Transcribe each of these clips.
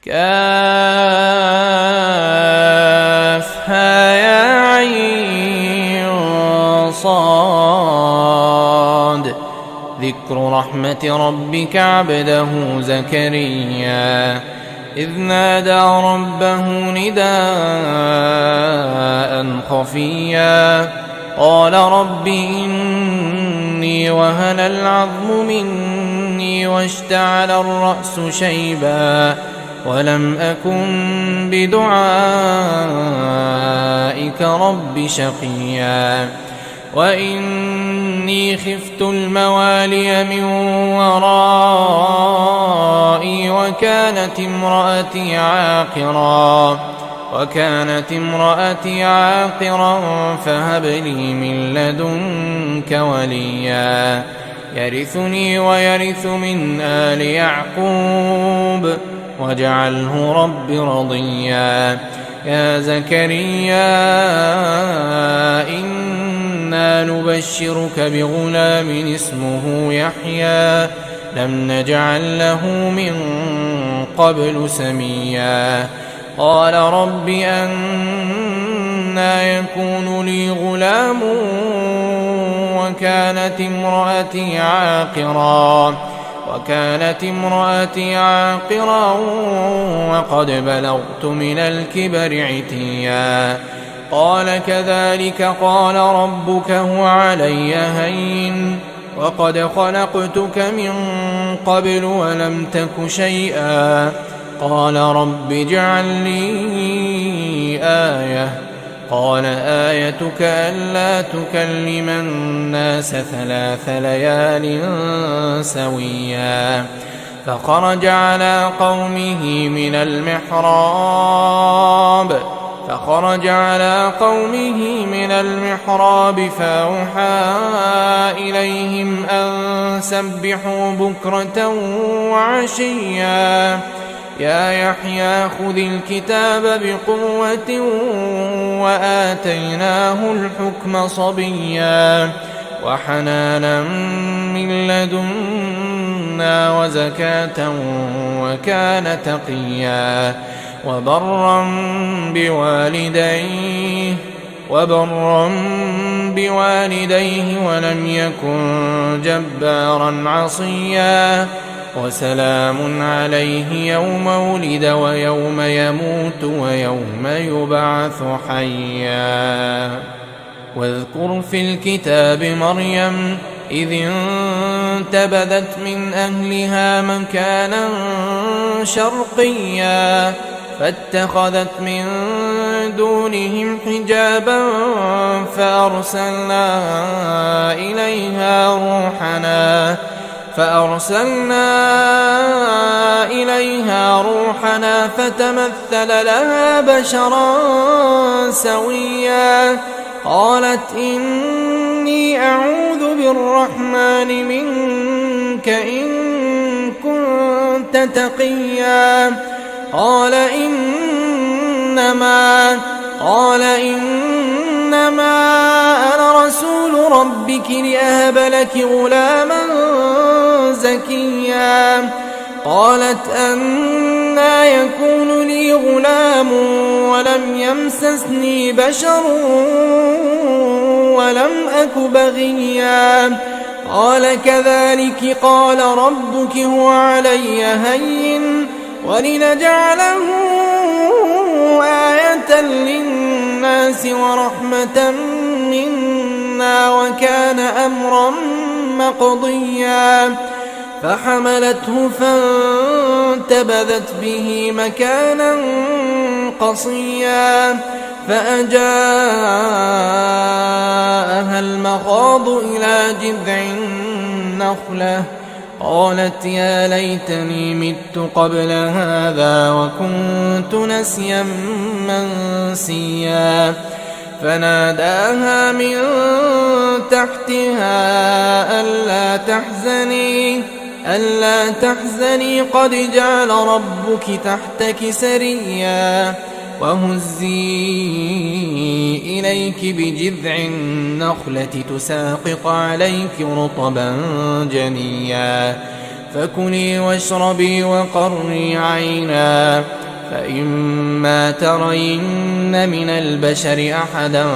كافها يا عين صاد. ذكر رحمة ربك عبده زكريا إذ نادى ربه نداء خفيا قال رب إني وهن العظم مني واشتعل الرأس شيبا ولم أكن بدعائك رب شقيا وإني خفت الموالي من ورائي وكانت امرأتي عاقرا فهب لي من لدنك وليا يرثني ويرث من آل يعقوب واجعله رب رضيا. يا زكريا إنا نبشرك بغلام اسمه يحيى لم نجعل له من قبل سميا. قال رب أنى يكون لي غلام وكانت امرأتي عاقرا وقد بلغت من الكبر عتيا. قال كذلك قال ربك هو علي هين وقد خلقتك من قبل ولم تك شيئا. قال رب اجعل لي آية. قال آيتك ألا تكلم الناس 3 ليال سويا. فخرج على قومه من المحراب فأوحى إليهم أن سبحوا بكرة وعشيا. يا يحيى خذ الكتاب بقوة وآتيناه الحكم صبيا وحنانا من لدنا وزكاة وكان تقيا وبرا بوالديه ولم يكن جبارا عصيا. وسلام عليه يوم ولد ويوم يموت ويوم يبعث حيا. واذكر في الكتاب مريم إذ انتبذت من أهلها مكانا شرقيا فاتخذت من دونهم حجابا فأرسلنا إليها روحنا فتمثل لها بشرا سويا. قالت إني أعوذ بالرحمن منك إن كنت تقيا. قال إنما أنا رسول ربك لأهب لك غلاما زكيا. قالت أنى يكون لي غلام ولم يمسسني بشر ولم أك بغيا. قال كذلك قال ربك هو علي هين ولنجعله آية للناس ورحمة منا وكان أمرا مقضيا. فحملته فانتبذت به مكانا قصيا فأجاءها المخاض إلى جذع النخلة قالت يا ليتني مت قبل هذا وكنت نسيا منسيا. فناداها من تحتها ألا تحزني قد جعل ربك تحتك سريا. وهزي إليك بجذع النخلة تساقط عليك رطبا جنيا. فكلي واشربي وقري عينا، فإما ترين من البشر أحدا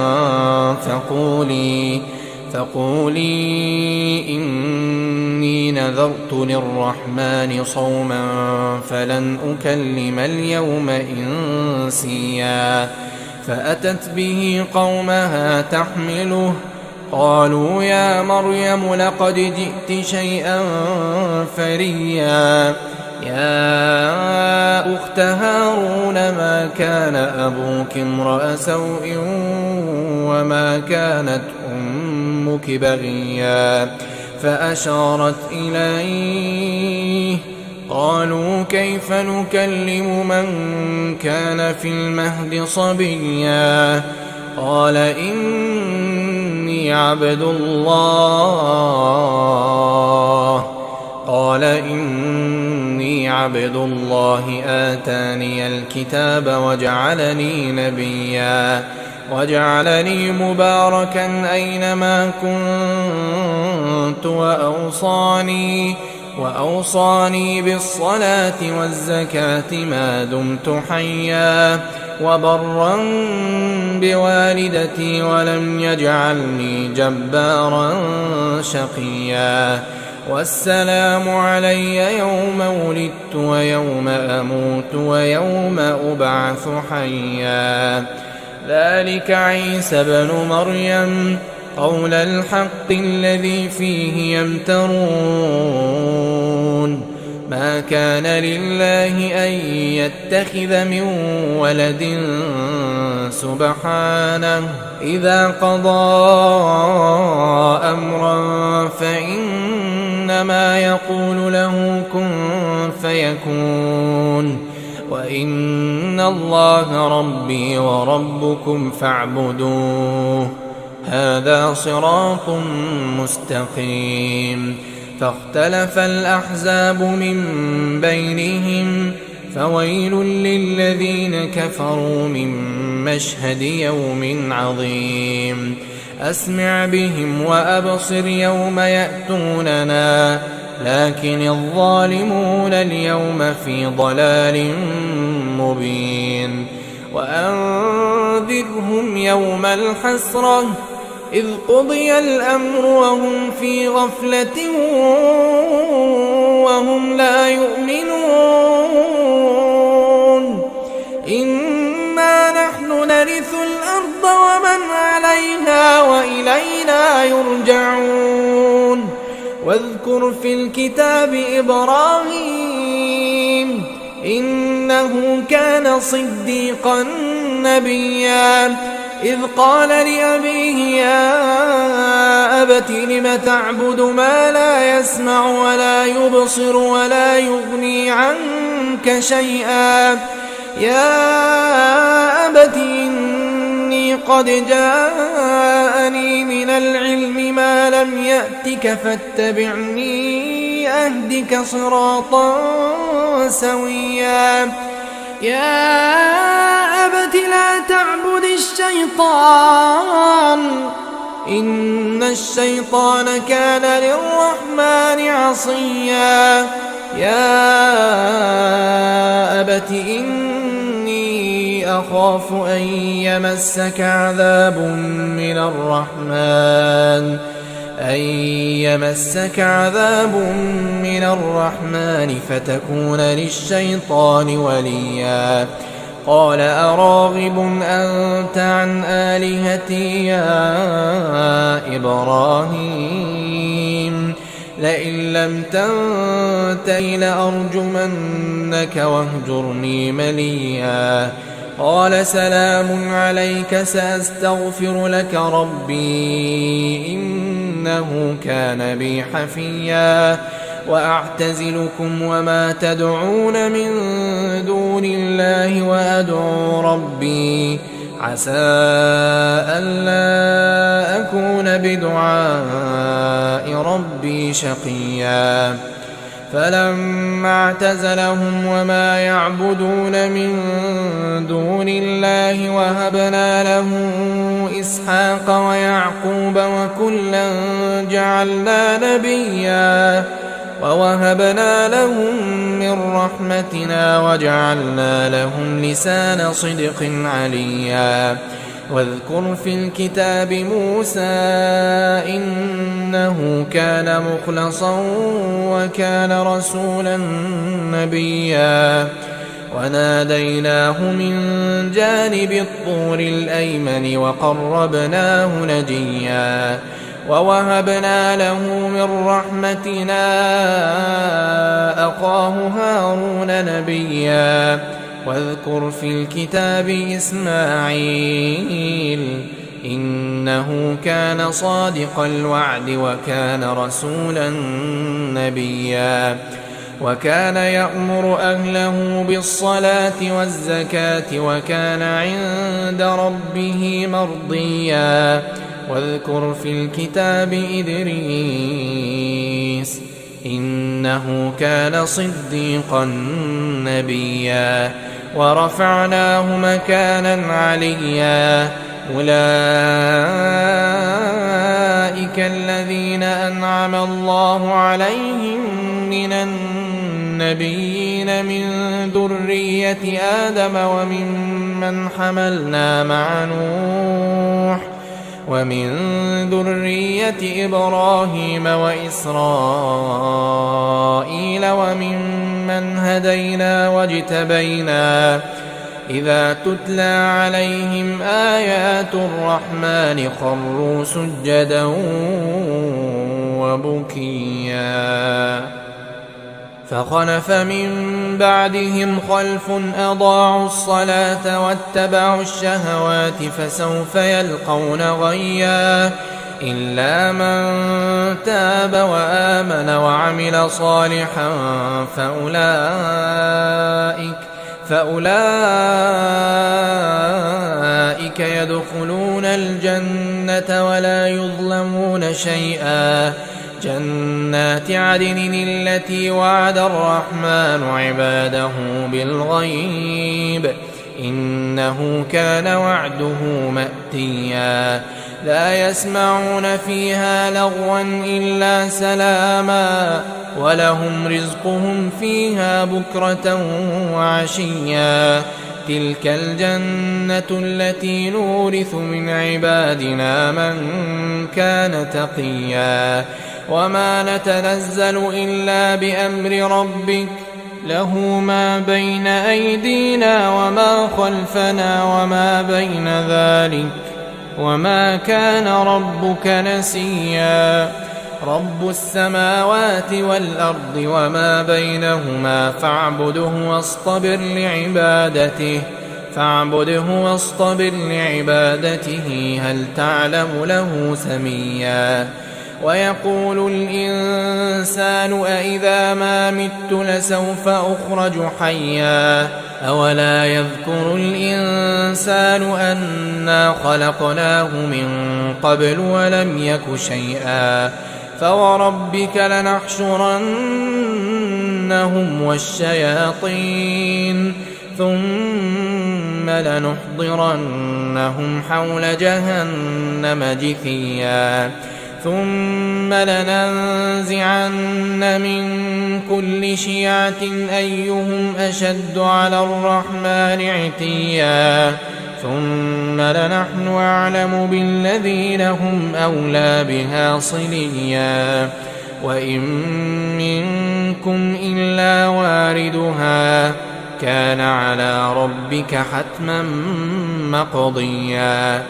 فقولي إني نذرت للرحمن صوما فلن أكلم اليوم إنسيا. فأتت به قومها تحمله، قالوا يا مريم لقد جئت شيئا فريا. يا أخت هارون ما كان أبوك امرأ سوء وما كانت أمك بغيا. فأشارت إليه، قالوا كيف نكلم من كان في المهد صبيا. قال إني عبد الله آتاني الكتاب وجعلني نبيا وجعلني مباركا أينما كنت وأوصاني بالصلاة والزكاة ما دمت حيا وبرا بوالدتي ولم يجعلني جبارا شقيا. والسلام علي يوم ولدت ويوم أموت ويوم أبعث حيا. ذلك عيسى بن مريم قول الحق الذي فيه يمترون. ما كان لله أن يتخذ من ولد سبحانه، إذا قضى أمرا فإنما يقول له كن فيكون. وإن الله ربي وربكم فاعبدوه، هذا صراط مستقيم. فاختلف الأحزاب من بينهم، فويل للذين كفروا من مشهد يوم عظيم. أسمع بهم وأبصر يوم يأتوننا، لكن الظالمون اليوم في ضلال مبين. وأنذرهم يوم الحسرة إذ قضي الأمر وهم في غفلة وهم لا يؤمنون. إنا نحن نرث الأرض ومن عليها وإلينا يرجعون. واذكر في الكتاب إبراهيم إنه كان صديقا نبيا، إذ قال لأبيه يا أبت لم تعبد ما لا يسمع ولا يبصر ولا يغني عنك شيئا. يا أبت إني قد جاءني من العلم ما لم يأتك فاتبعني أهدك صراطا سويا. يا أبت لا تعبد الشيطان إن الشيطان كان للرحمن عصيا. يا أبت إني أخاف أن يمسك عذاب من الرحمن فتكون للشيطان وليا. قال أراغب أنت عن آلهتي يا إبراهيم لئن لم تنته لأرجمنك واهجرني مليا. قال سلام عليك سأستغفر لك ربي إنه كان بي حفيا. وأعتزلكم وما تدعون من دون الله وأدعو ربي عسى ألا أكون بدعاء ربي شقيا. فلما اعتزلهم وما يعبدون من دون الله وهبنا له إسحاق ويعقوب وكلا جعلنا نبيا ووهبنا لهم من رحمتنا وجعلنا لهم لسان صدق عليا. واذكر في الكتاب موسى إنه كان مخلصا وكان رسولا نبيا. وناديناه من جانب الطور الأيمن وقربناه نجيا. ووهبنا له من رحمتنا أخاه هارون نبيا. واذكر في الكتاب إسماعيل إنه كان صادق الوعد وكان رسولا نبيا. وكان يأمر أهله بالصلاة والزكاة وكان عند ربه مرضيا. واذكر في الكتاب إدريس إنه كان صديقا نبيا. ورفعناه مكانا عليا. أولئك الذين أنعم الله عليهم من النبيين من ذرية آدم وممن حملنا مع نوح ومن ذرية إبراهيم وإسرائيل وممن هدينا واجتبينا. إذا تتلى عليهم آيات الرحمن خروا سجدا وبكيا. فخلف من بعدهم خلف أضاعوا الصلاة واتبعوا الشهوات فسوف يلقون غيا. إلا من تاب وآمن وعمل صالحا فأولئك يدخلون الجنة ولا يظلمون شيئا. جنات عدن التي وعد الرحمن عباده بالغيب إنه كان وعده مأتيا. لا يسمعون فيها لغوا إلا سلاما ولهم رزقهم فيها بكرة وعشيا. تلك الجنة التي نورث من عبادنا من كان تقيا. وما نتنزل إلا بأمر ربك له ما بين أيدينا وما خلفنا وما بين ذلك وما كان ربك نسيا. رب السماوات والأرض وما بينهما فاعبده واصطبر لعبادته هل تعلم له سميا. ويقول الإنسان أإذا ما مت لسوف أخرج حيا. أولا يذكر الإنسان أنا خلقناه من قبل ولم يك شيئا. فوربك لنحشرنهم والشياطين ثم لنحضرنهم حول جهنم جثيا. ثم لننزعن من كل شيعة أيهم أشد على الرحمن عتيا. ثم لنحن أعلم بالذين هم أولى بها صليا. وإن منكم إلا واردها كان على ربك حتما مقضيا.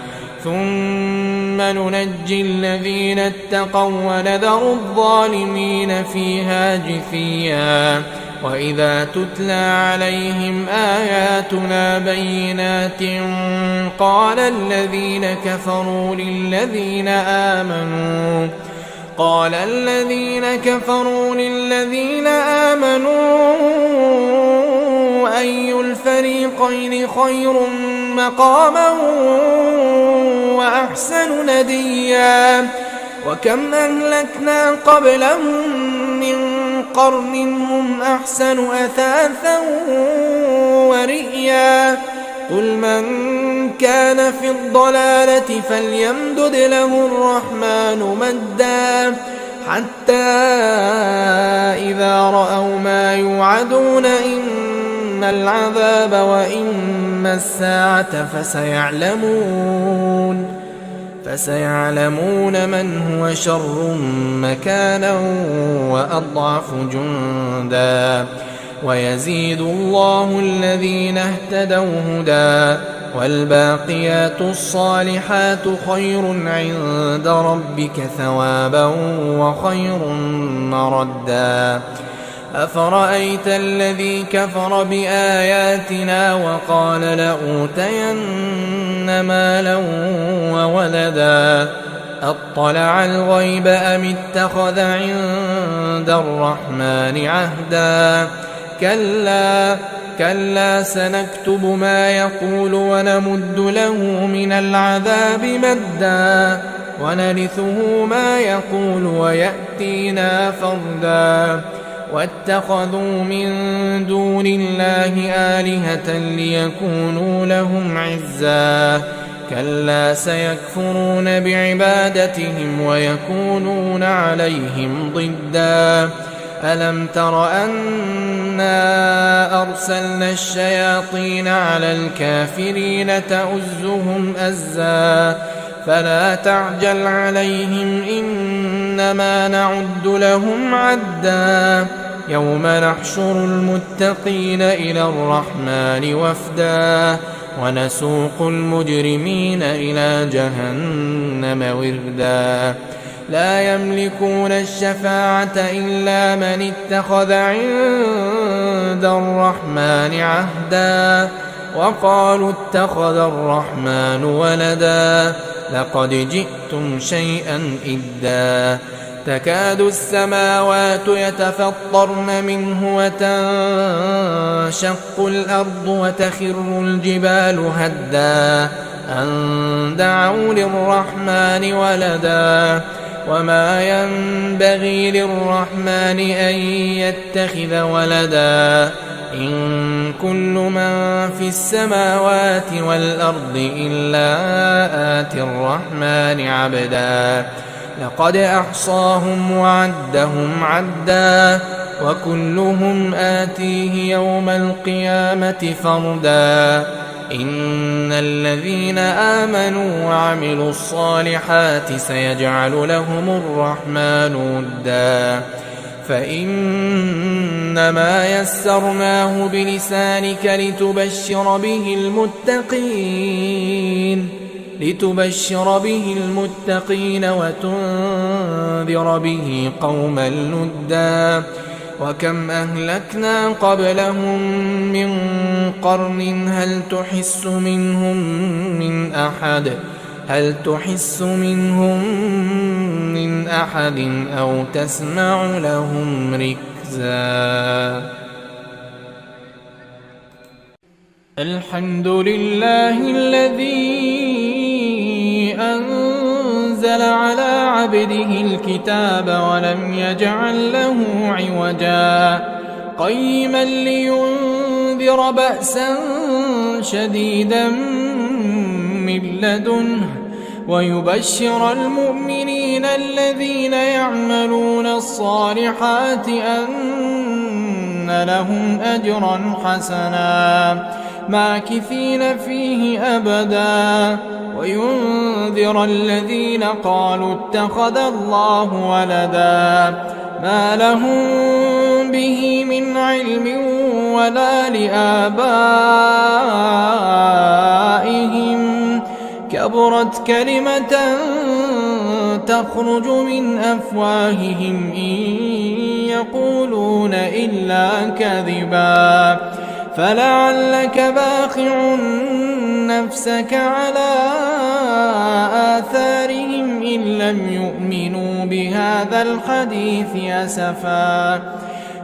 ثم ننجي الذين اتقوا ونذر الظالمين فيها جثيا. وإذا تتلى عليهم آياتنا بينات قال الذين كفروا للذين آمنوا أي الفريقين خير مقاما وأحسن نديا. وكم أهلكنا قبلهم من قرن هم أحسن أثاثا ورئيا. قل من كان في الضلالة فليمدد له الرحمن مدا حتى إذا رأوا ما يوعدون إما العذاب وإما الساعة فسيعلمون من هو شر مكانا وأضعف جندا ويزيد الله الذين اهتدوا هدى والباقيات الصالحات خير عند ربك ثوابا وخير مردا أفرأيت الذي كفر بآياتنا وقال لأوتين مالا وولدا أطلع الغيب أم اتخذ عند الرحمن عهدا كلا سنكتب ما يقول ونمد له من العذاب مدا ونرثه ما يقول ويأتينا فردا واتخذوا من دون الله آلهة ليكونوا لهم عزا كلا سيكفرون بعبادتهم ويكونون عليهم ضدا ألم تر أنا أرسلنا الشياطين على الكافرين تؤزهم أزا فلا تعجل عليهم إنما نعد لهم عدا يوم نحشر المتقين إلى الرحمن وفدا ونسوق المجرمين إلى جهنم وردا لا يملكون الشفاعة إلا من اتخذ عند الرحمن عهدا وقالوا اتخذ الرحمن ولدا لقد جئتم شيئا إدا تكاد السماوات يتفطرن منه وتنشق الأرض وتخر الجبال هدا أن دعوا للرحمن ولدا وما ينبغي للرحمن أن يتخذ ولدا إن كل من في السماوات والأرض إلا آتي الرحمن عبدا لقد أحصاهم وعدهم عدا وكلهم آتيه يوم القيامة فردا إن الذين آمنوا وعملوا الصالحات سيجعل لهم الرحمن ودا فإنما يسرناه بلسانك لتبشر به المتقين وتنذر به قوما لدا وكم أهلكنا قبلهم من قرن هل تحس منهم من أحد أو تسمع لهم ركزا الحمد لله الذي أنزل على عبده الكتاب ولم يجعل له عوجا قيما لينذر بأسا شديدا من لدنه ويبشر المؤمنين الذين يعملون الصالحات أن لهم أجرا حسنا ماكثين فيه أبدا وينذر الذين قالوا اتخذ الله ولدا ما لهم به من علم ولا لآبائهم كبرت كلمة تخرج من أفواههم إن يقولون إلا كذبا فلعلك باخع نفسك على آثارهم إن لم يؤمنوا بهذا الحديث أسفا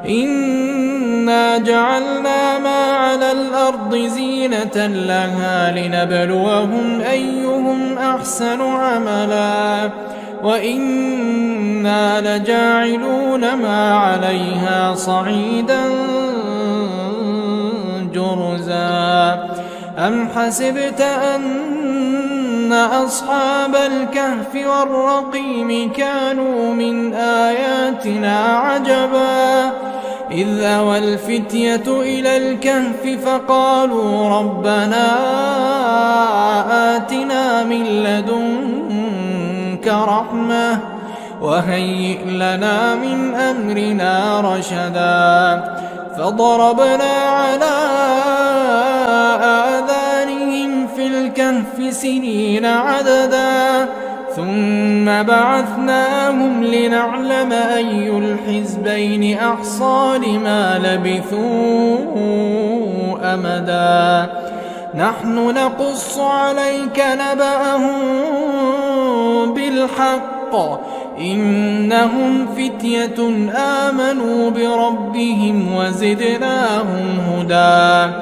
إنا جعلنا ما على الأرض زينة لها لنبلوهم أيهم أحسن عملا وإنا لجاعلون ما عليها صعيدا جرزا أم حسبت أن إن أصحاب الكهف والرقيم كانوا من آياتنا عجبا إذ أوى الفتية إلى الكهف فقالوا ربنا آتنا من لدنك رحمة وهيئ لنا من أمرنا رشدا فضربنا على آذانهم في الكهف سنين عددا ثم بعثناهم لنعلم أي الحزبين أحصى لما لبثوا أمدا نحن نقص عليك نبأهم بالحق إنهم فتية آمنوا بربهم وزدناهم هدى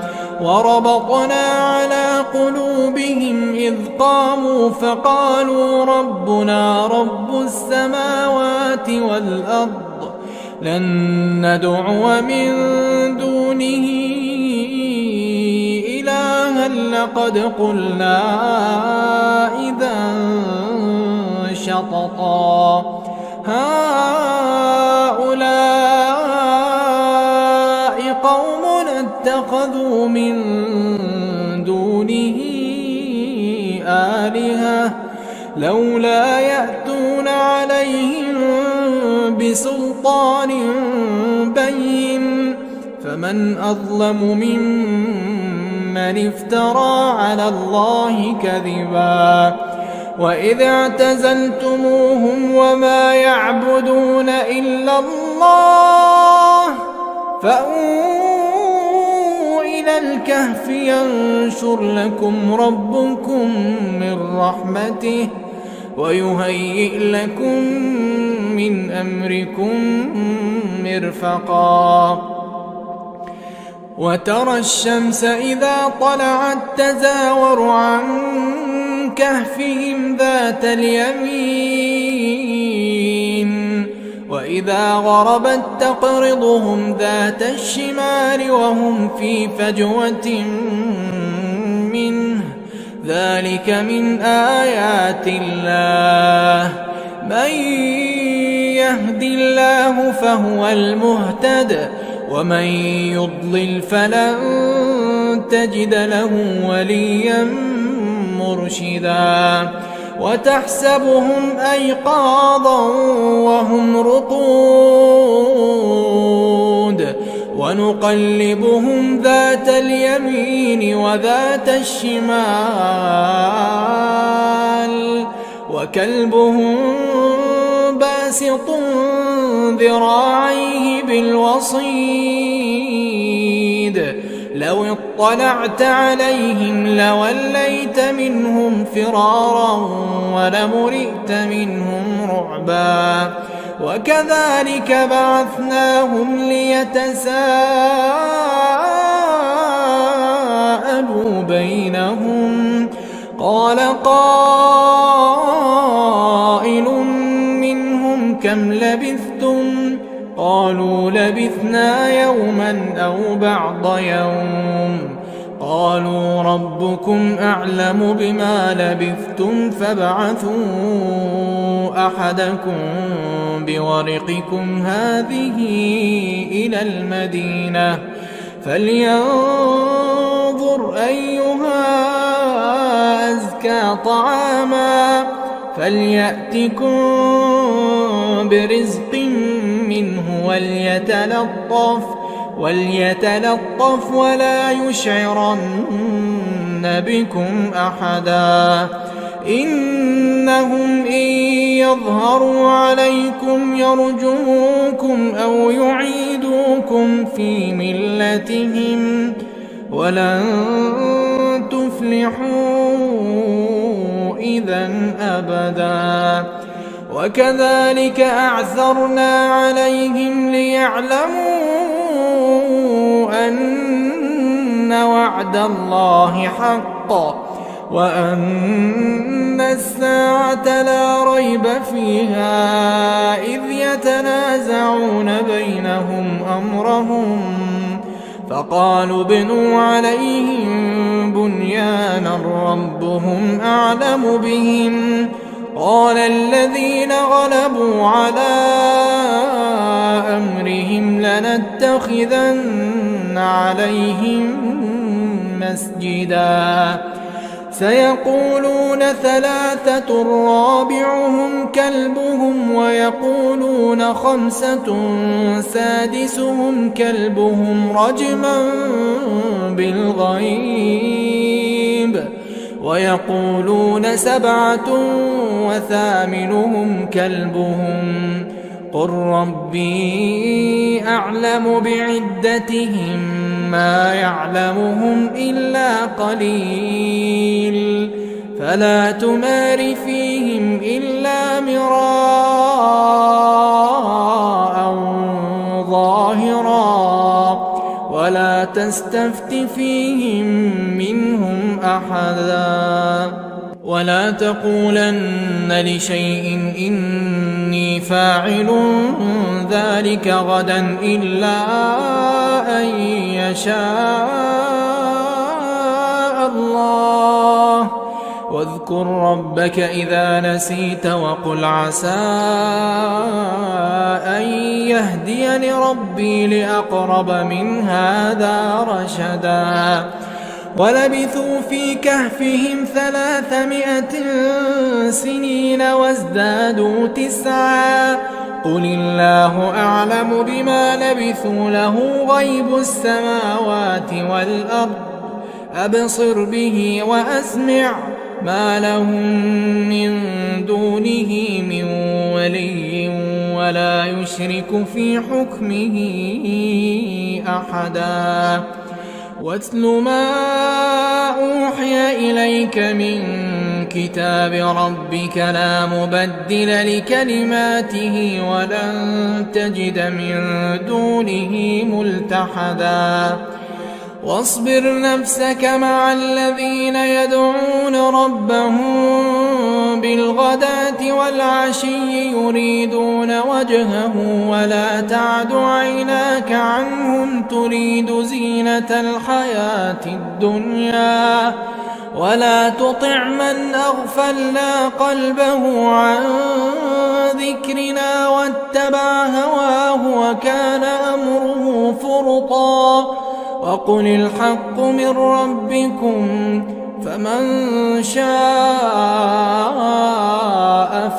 وربطنا على قلوبهم إذ قاموا فقالوا ربنا رب السماوات والأرض لن ندعو من دونه إلها لقد قلنا إذا شططا هؤلاء قوم اتخذوا من دونه آلهة لولا يأتون عليهم بسلطان بين فمن أظلم ممن افترى على الله كذبا وإذ اعتزلتموهم وما يعبدون إلا الله فأووا إلى الكهف ينشر لكم ربكم من رحمته ويهيئ لكم من أمركم مرفقا وترى الشمس إذا طلعت تزاور عن كهفهم ذات اليمين وإذا غربت تقرضهم ذات الشمال وهم في فجوة منه ذلك من آيات الله من يهد الله فهو المهتد ومن يضلل فلن تجد له وليا مرشدا وتحسبهم أيقاظا وهم رقود ونقلبهم ذات اليمين وذات الشمال وكلبهم باسط ذراعيه بالوصيد لو اطلعت عليهم لوليت منهم فرارا ولملئت منهم رعبا وكذلك بعثناهم ليتساءلوا بينهم قال قائل منهم كم لبثتم قالوا لبثنا يوما أو بعض يوم قالوا ربكم أعلم بما لبثتم فابعثوا أحدكم بورقكم هذه إلى المدينة فلينظر أيها أزكى طعاما فليأتكم برزق منه وليتلطف ولا يشعرن بكم أحدا إنهم إن يظهروا عليكم يرجموكم أو يعيدوكم في ملتهم ولن تفلحوا إذا أبدا وكذلك أعثرنا عليهم ليعلموا أن وعد الله حق وأن الساعة لا ريب فيها إذ يتنازعون بينهم أمرهم فقالوا ابنوا عليهم بنيانا ربهم أعلم بهم قال الذين غلبوا على أمرهم لنتخذن عليهم مسجدا سيقولون ثلاثة رابعهم كلبهم ويقولون خمسة سادسهم كلبهم رجما بالغيب ويقولون سبعة وثامنهم كلبهم قل ربي أعلم بعدتهم ما يعلمهم إلا قليل فلا تمار فيهم إلا مراء ظاهرا ولا تستفت فيهم منهم أحدا ولا تقولن لشيء إني فاعل ذلك غدا إلا أن يشاء الله واذكر ربك إذا نسيت وقل عسى أن يهديني ربي لأقرب من هذا رشدا ولبثوا في كهفهم 300 سنين وازدادوا 9 قل الله أعلم بما لبثوا له غيب السماوات والأرض أبصر به وأسمع ما لهم من دونه من ولي ولا يشرك في حكمه أحدا واتل ما أوحي إليك من كتاب ربك لا مبدل لكلماته ولن تجد من دونه ملتحدا واصبر نفسك مع الذين يدعون ربهم بالغداة والعشي يريدون وجهه ولا تعد عيناك عنهم تريد زينة الحياة الدنيا ولا تطع من أغفلنا قلبه عن ذكرنا واتبع هواه وكان أمره فرطا وقل الحق من ربكم فمن شاء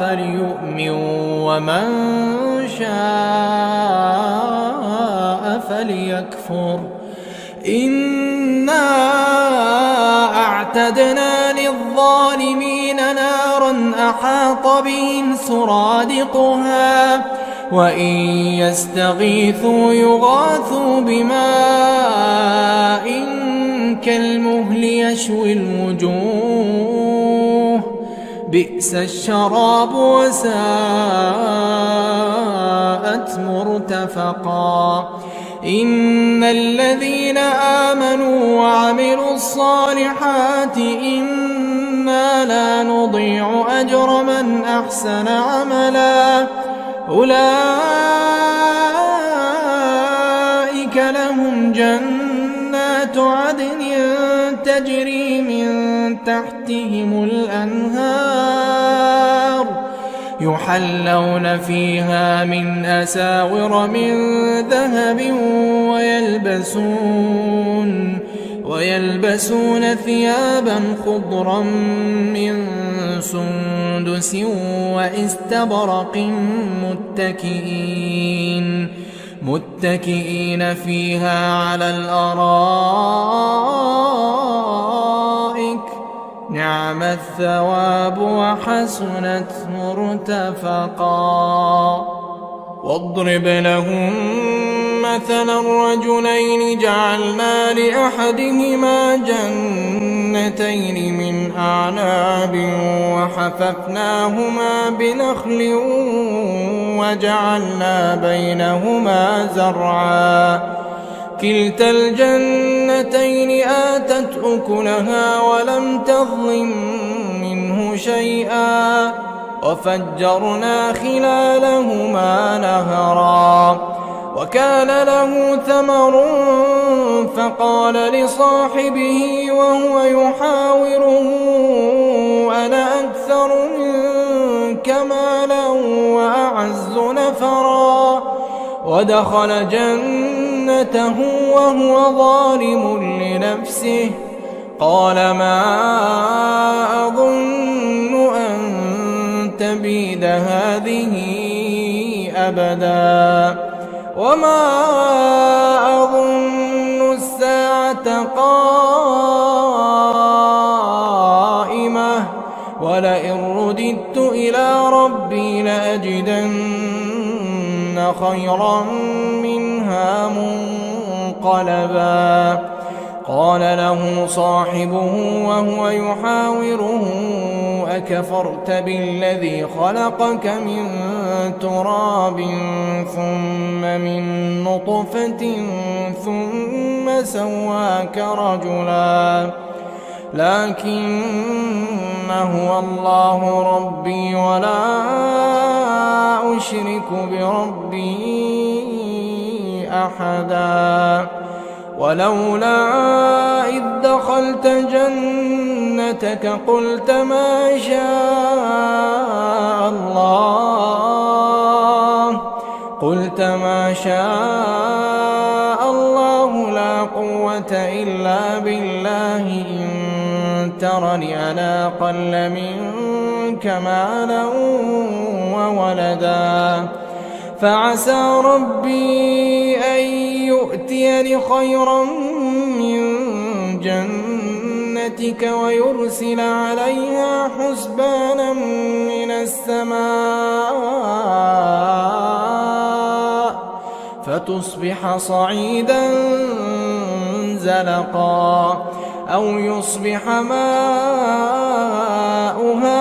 فليؤمن ومن شاء فليكفر إنا أعتدنا للظالمين نارا أحاط بهم سرادقها وإن يستغيثوا يغاثوا بماء كالمهل يشوي الوجوه بئس الشراب وساءت مرتفقا إن الذين آمنوا وعملوا الصالحات إنا لا نضيع أجر من أحسن عملا أولئك لهم جنات عدن تجري من تحتهم الأنهار يحلون فيها من أساور من ذهب ويلبسون ثيابا خضرا من سندس واستبرق متكئين فيها على الأرائك نعم الثواب وحسنت مرتفقا واضرب لهم مثلا الرجلين جعلنا لأحدهما جنتين من أعناب وحففناهما بنخل وجعلنا بينهما زرعا كلتا الجنتين آتت أكلها ولم تظلم منه شيئا وفجرنا خلالهما نهرا وكان له ثمر فقال لصاحبه وهو يحاوره أنا أكثر منك مالا وأعز نفرا ودخل جنته وهو ظالم لنفسه قال ما أظن أن تبيد هذه أبدا وما أظن الساعة قائمة ولئن رددت إلى ربي لأجدن خيرا منها منقلبا قال له صاحبه وهو يحاوره أكفرت بالذي خلقك من تراب ثم من نطفة ثم سواك رجلا لكن هو الله ربي ولا أشرك بربي أحدا ولولا إذ دخلت جنتك قلت ما شاء الله لا قوة إلا بالله إن ترني أنا أقل منك مالا وولدا فعسى ربي أن يؤتيني خيرا من جنتك ويرسل عليها حسبانا من السماء فتصبح صعيدا زلقا أو يصبح ماؤها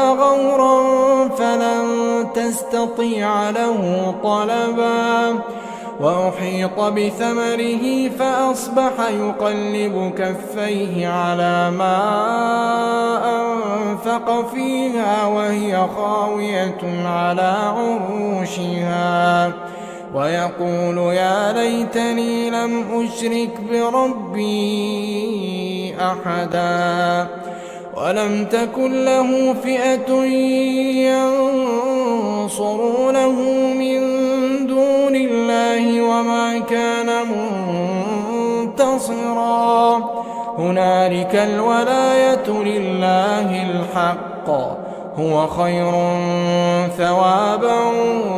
غورا فلن تستطيع له طلبا وأحيط بثمره فأصبح يقلب كفيه على ما أنفق فيها وهي خاوية على عروشها ويقول يا ليتني لم أشرك بربي أحدا ولم تكن له فئة ينصرونه من دون الله وما كان منتصرا هنالك الولاية لله الحق هو خير ثوابا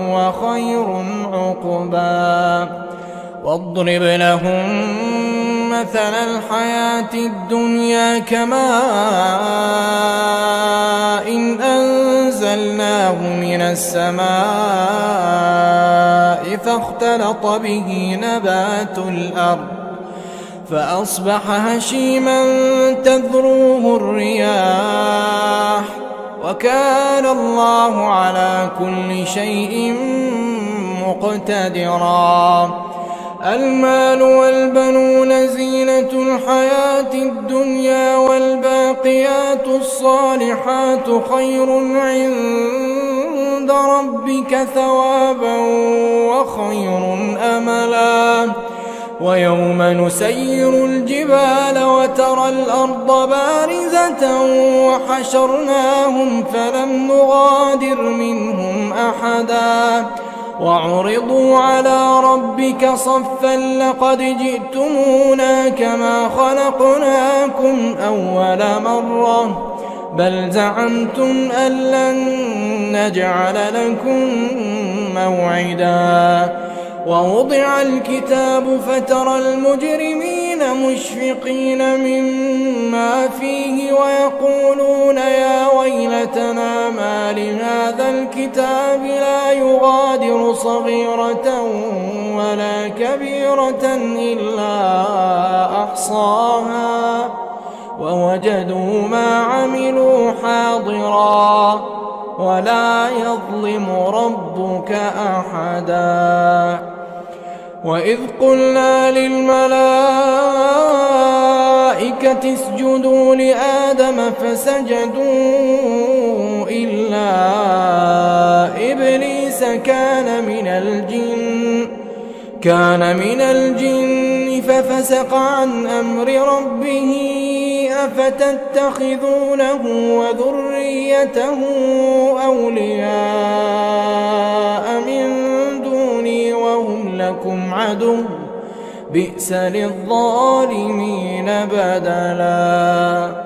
وخير عقبا واضرب لهم مثل الحياة الدنيا كماء إن أنزلناه من السماء فاختلط به نبات الأرض فأصبح هشيما تذروه الرياح وكان الله على كل شيء مقتدرا المال والبنون زينة الحياة الدنيا والباقيات الصالحات خير عند ربك ثوابا وخير أملا ويوم نسير الجبال وترى الأرض بارزة وحشرناهم فلم نغادر منهم أحدا وعرضوا على ربك صفا لقد جئتمونا كما خلقناكم أول مرة بل زعمتم أن لن نجعل لكم موعدا ووضع الكتاب فترى المجرمين مشفقين مما فيه ويقولون يا ويلتنا ما لهذا الكتاب لا يغادر صغيرة ولا كبيرة إلا أحصاها ووجدوا ما عملوا حاضرا ولا يظلم ربك أحدا وإذ قلنا للملائكة اسجدوا لآدم فسجدوا إلا إبليس كان من الجن ففسق عن أمر ربه أفتتخذونه وذريته أولياء من دوني وهم لكم عدو بئس للظالمين بدلا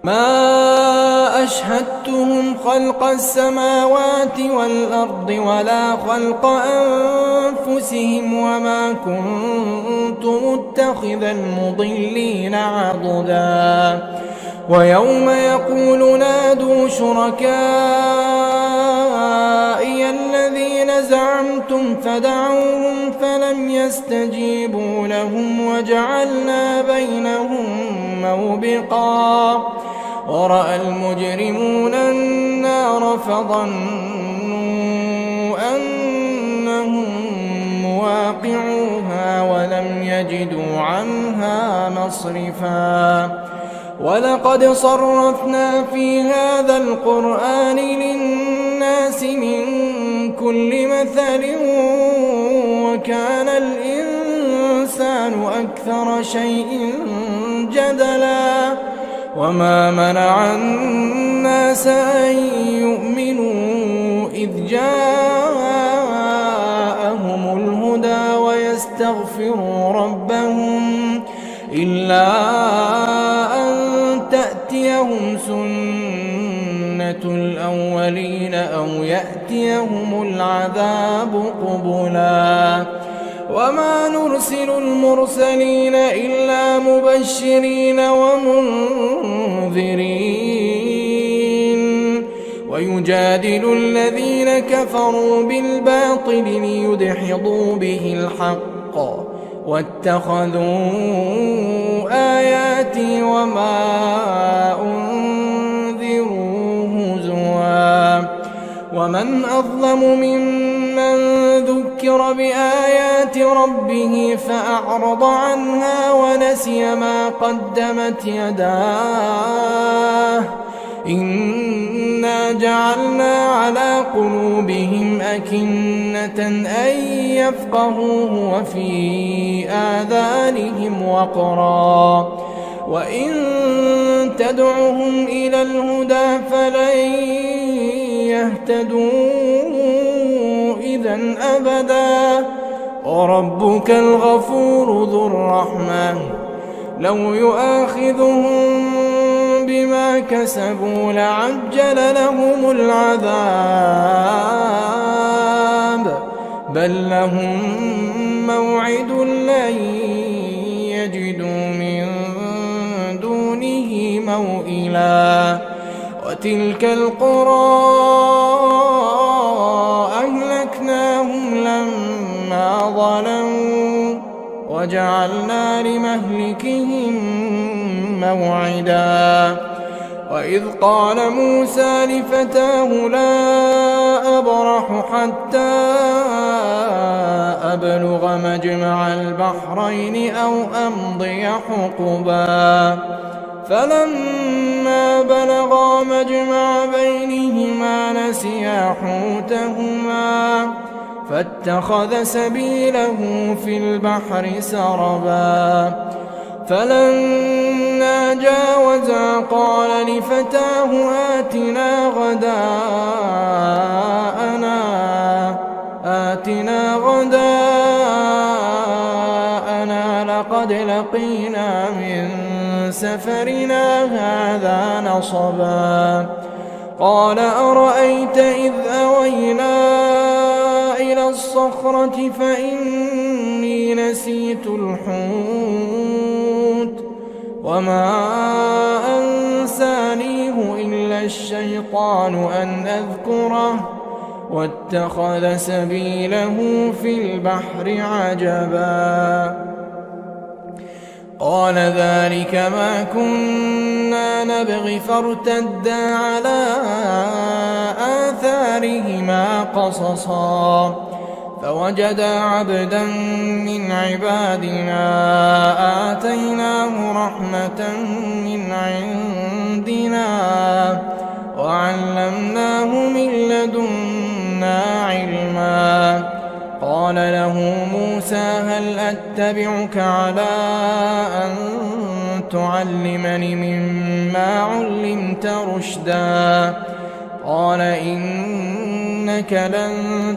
ما أشهدتهم خلق السماوات والأرض ولا خلق أنفسهم وما كنت متخذ المضلين عضدا ويوم يقول نادوا شركائي الذين زعمتم فدعوهم فلم يستجيبوا لهم وجعلنا بينهم موبقا ورأى المجرمون النار فظنوا أنهم مواقعوها ولم يجدوا عنها مصرفا ولقد صرفنا في هذا القرآن للناس من كل مثل وكان الإنسان أكثر شيء جدلا وما منع الناس أن يؤمنوا إذ جاءهم الهدى ويستغفروا ربهم إلا أن تأتيهم سنة الأولين أو يأتيهم العذاب قبلا وما نرسل المرسلين إلا مبشرين ومنذرين ويجادل الذين كفروا بالباطل ليدحضوا به الحق واتخذوا آياتي وما أنذروا هزوا ومن أظلم ممن ذكر بآيات ربه فأعرض عنها ونسي ما قدمت يداه إنا جعلنا على قلوبهم أكنة أن يفقهوه وفي آذانهم وقرا وإن تدعهم إلى الهدى فلن يهتدوا إذن أبدا وربك الغفور ذو الرحمة لو يؤاخذهم بما كسبوا لعجل لهم العذاب بل لهم موعد لن يجدوا من دونه موئلا وتلك القرى أهلكناهم لما ظلموا وجعلنا لمهلكهم موعدا وإذ قال موسى لفتاه لا أبرح حتى أبلغ مجمع البحرين أو أمضي حقبا فلما بلغا مجمع بينهما نسيا حوتهما فاتخذ سبيله في البحر سربا فلما جاوزا قال لفتاه آتنا غداءنا لقد لقينا من سفرنا هذا نصبا قال أرأيت إذ أوينا إلى الصخرة فإني نسيت الحوت وما أنسانيه إلا الشيطان أن أذكره واتخذ سبيله في البحر عجبا قال ذلك ما كنا نبغي فارتدا على آثارهما قصصا فوجدا عبدا من عبادنا آتيناه رحمة من عندنا وعلمناه من لدنا علما قال له موسى هل هل أتبعك على أن تعلمني مما علمت رشدا قال إنك لن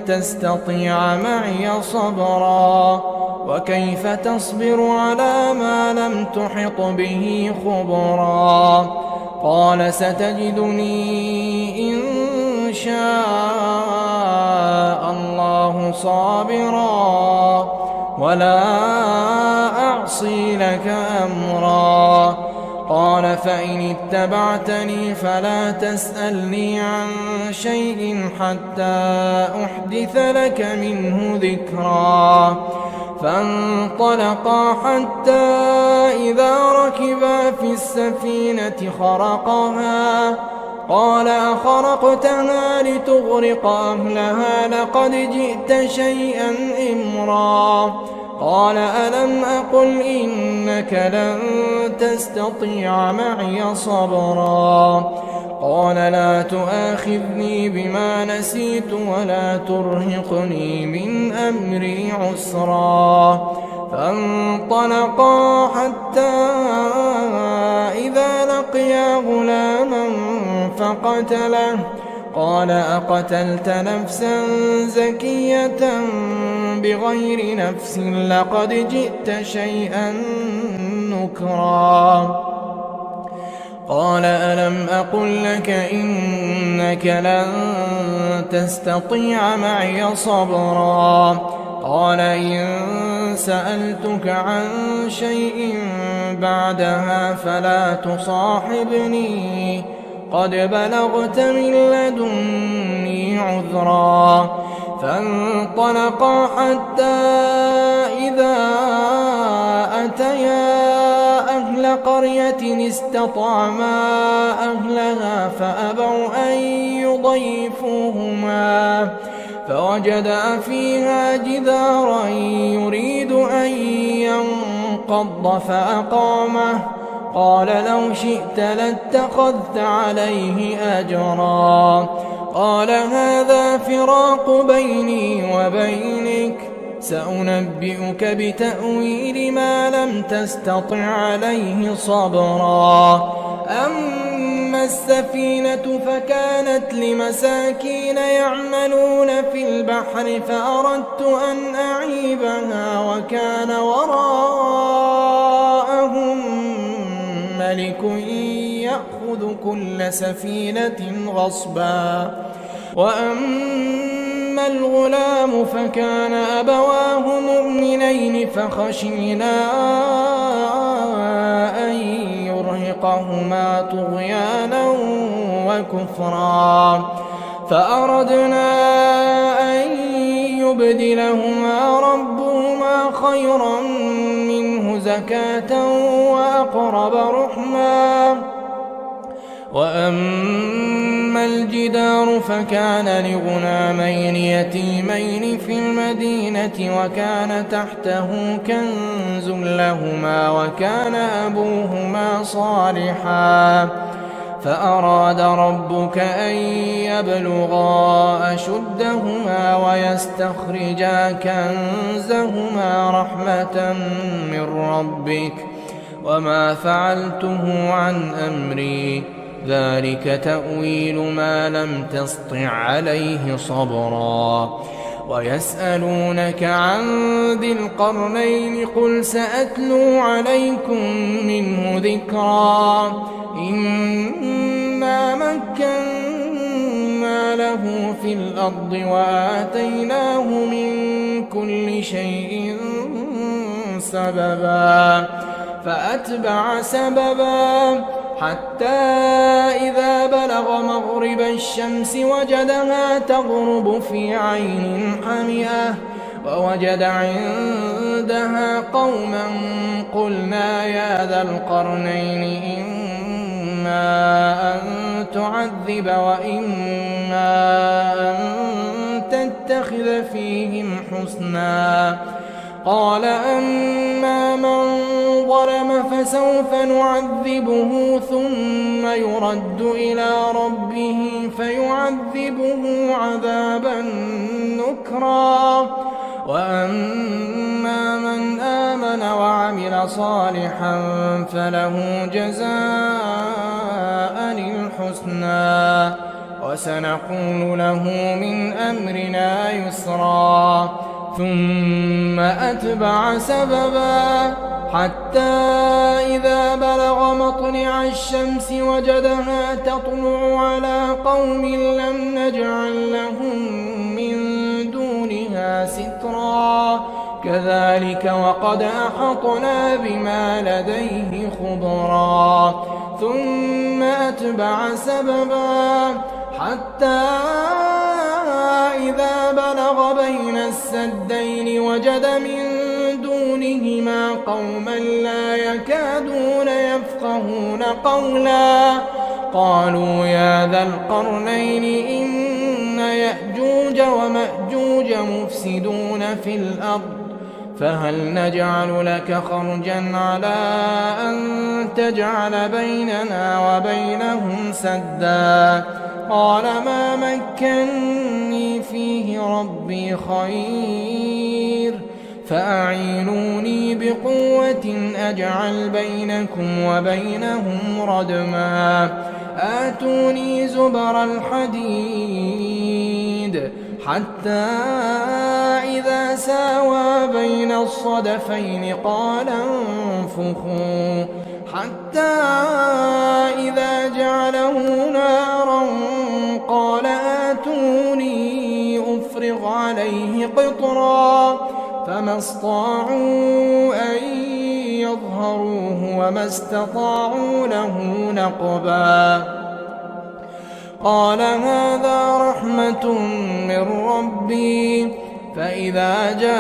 تستطيع معي صبرا وكيف تصبر على ما لم تحط به خبرا قال ستجدني إن شاء الله صابرا ولا أعصي لك أمرا قال فإن اتبعتني فلا تسألني عن شيء حتى أحدث لك منه ذكرا فانطلقا حتى إذا ركبا في السفينة خرقها قال أخرقتها لتغرق أهلها لقد جئت شيئا إمرا قال ألم أقل إنك لن تستطيع معي صبرا قال لا تؤاخذني بما نسيت ولا ترهقني من أمري عسرا فانطلقا حتى إذا لقيا غلاما فقتله قال أقتلت نفسا زكية بغير نفس لقد جئت شيئا نكرا قال ألم أقل لك إنك لن تستطيع معي صبرا قال إن سألتك عن شيء بعدها فلا تصاحبني قد بلغت من لدني عذرا فانطلقا حتى إذا أتيا أهل قرية استطعما أهلها فأبوا أن يضيفوهما فوجدا فيها جدارا يريد أن ينقض فأقامه قال لو شئت لاتخذت عليه أجرا قال هذا فراق بيني وبينك سأنبئك بتأويل ما لم تستطع عليه صبرا أما السفينة فكانت لمساكين يعملون في البحر فأردت أن أعيبها وكان وراءهم ملك يأخذ كل سفينة غصبا وأما الغلام فكان أبواه مؤمنين فخشينا أن يرهقهما طغيانا وكفرا فأردنا أن يبدلهما ربهما خيرا منه زكاة وأقرب رحما وأما الجدار فكان لغلامين يتيمين في المدينة وكان تحته كنز لهما وكان أبوهما صالحا فأراد ربك أن يبلغا أشدهما ويستخرجا كنزهما رحمة من ربك وما فعلته عن أمري ذلك تأويل ما لم تسطع عليه صبرا ويسألونك عن ذي القرنين قل سأتلو عليكم منه ذكرا إنا مكنا له في الأرض وآتيناه من كل شيء سببا فأتبع سببا حتى إذا بلغ مغرب الشمس وجدها تغرب في عين حمئة ووجد عندها قوما قلنا يا ذا القرنين إما أن تعذب وإما أن تتخذ فيهم حسنا قال أما من ظلم فسوف نعذبه ثم يرد إلى ربه فيعذبه عذابا نكرا وأما من آمن وعمل صالحا فله جزاء الحسنى وسنقول له من أمرنا يسرا ثم أتبع سببا حتى إذا بلغ مطلع الشمس وجدها تطلع على قوم لم نجعل لهم من دونها سترا كذلك وقد أحطنا بما لديه خبرا ثم أتبع سببا حتى إذا بلغ بين السدين وجد من دونهما قوما لا يكادون يفقهون قولا قالوا يا ذا القرنين إن يأجوج ومأجوج مفسدون في الأرض فهل نجعل لك خرجا على أن تجعل بيننا وبينهم سدا قال ما مكني فيه ربي خير فأعينوني بقوة أجعل بينكم وبينهم ردما آتوني زبر الحديد حتى إذا ساوى بين الصدفين قال انفخوا حتى إذا جعله نارا قال آتوني أفرغ عليه قطرا فما استطاعوا أن يظهروه وما استطاعوا له نقبا قال هذا رحمة من ربي فإذا جاء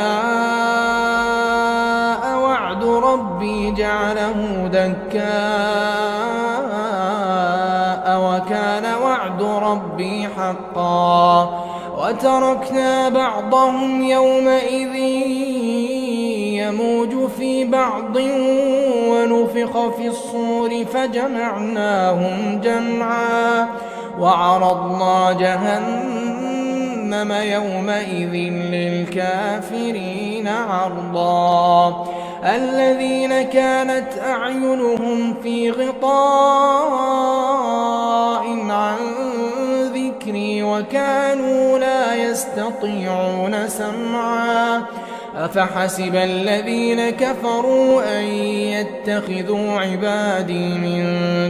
وعد ربي جعله دكاء وكان وعد ربي حقا وتركنا بعضهم يومئذ يموج في بعض ونفخ في الصور فجمعناهم جمعا وعرضنا جهنم يومئذ للكافرين عرضا الذين كانت أعينهم في غطاء عن ذكري وكانوا لا يستطيعون سمعا أفحسب الذين كفروا أن يتخذوا عبادي من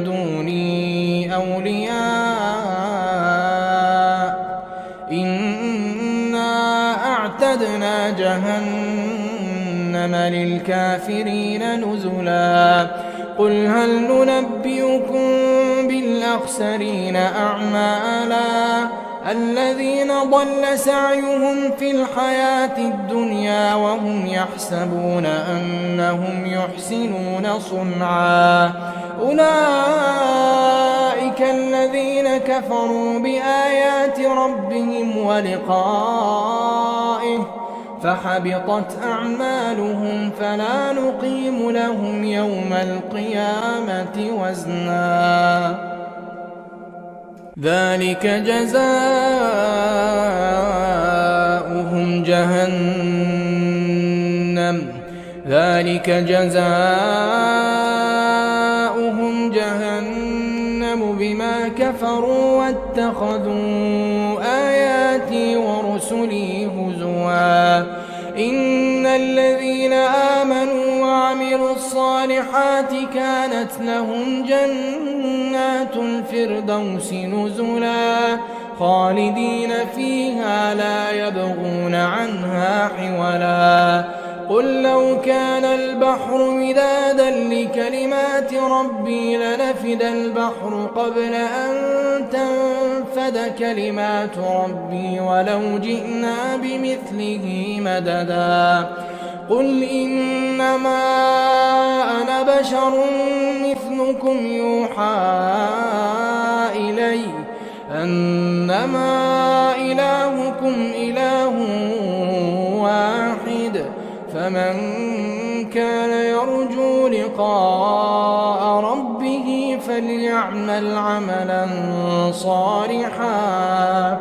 دوني أولياء إنا أعتدنا جهنم للكافرين نزلا قل هل ننبئكم بالأخسرين أعمالا الذين ضل سعيهم في الحياة الدنيا وهم يحسبون أنهم يحسنون صنعا أولئك الذين كفروا بآيات ربهم ولقائه فحبطت أعمالهم فلا نقيم لهم يوم القيامة وزنا ذلك جزاؤهم جهنم بما كفروا واتخذوا آياتي ورسلي هزوا إن الذين آمنوا وعملوا الصالحات كانت لهم جنات الفردوس نزلا خالدين فيها لا يبغون عنها حولا قل لو كان البحر مدادا لكلمات ربي لنفد البحر قبل أن تنفد كلمات ربي ولو جئنا بمثله مددا قل إنما أنا بشر مثلكم يوحى إلي أنما إلهكم إله واحد فمن كان يرجو لقاء ربه فليعمل عملا صالحا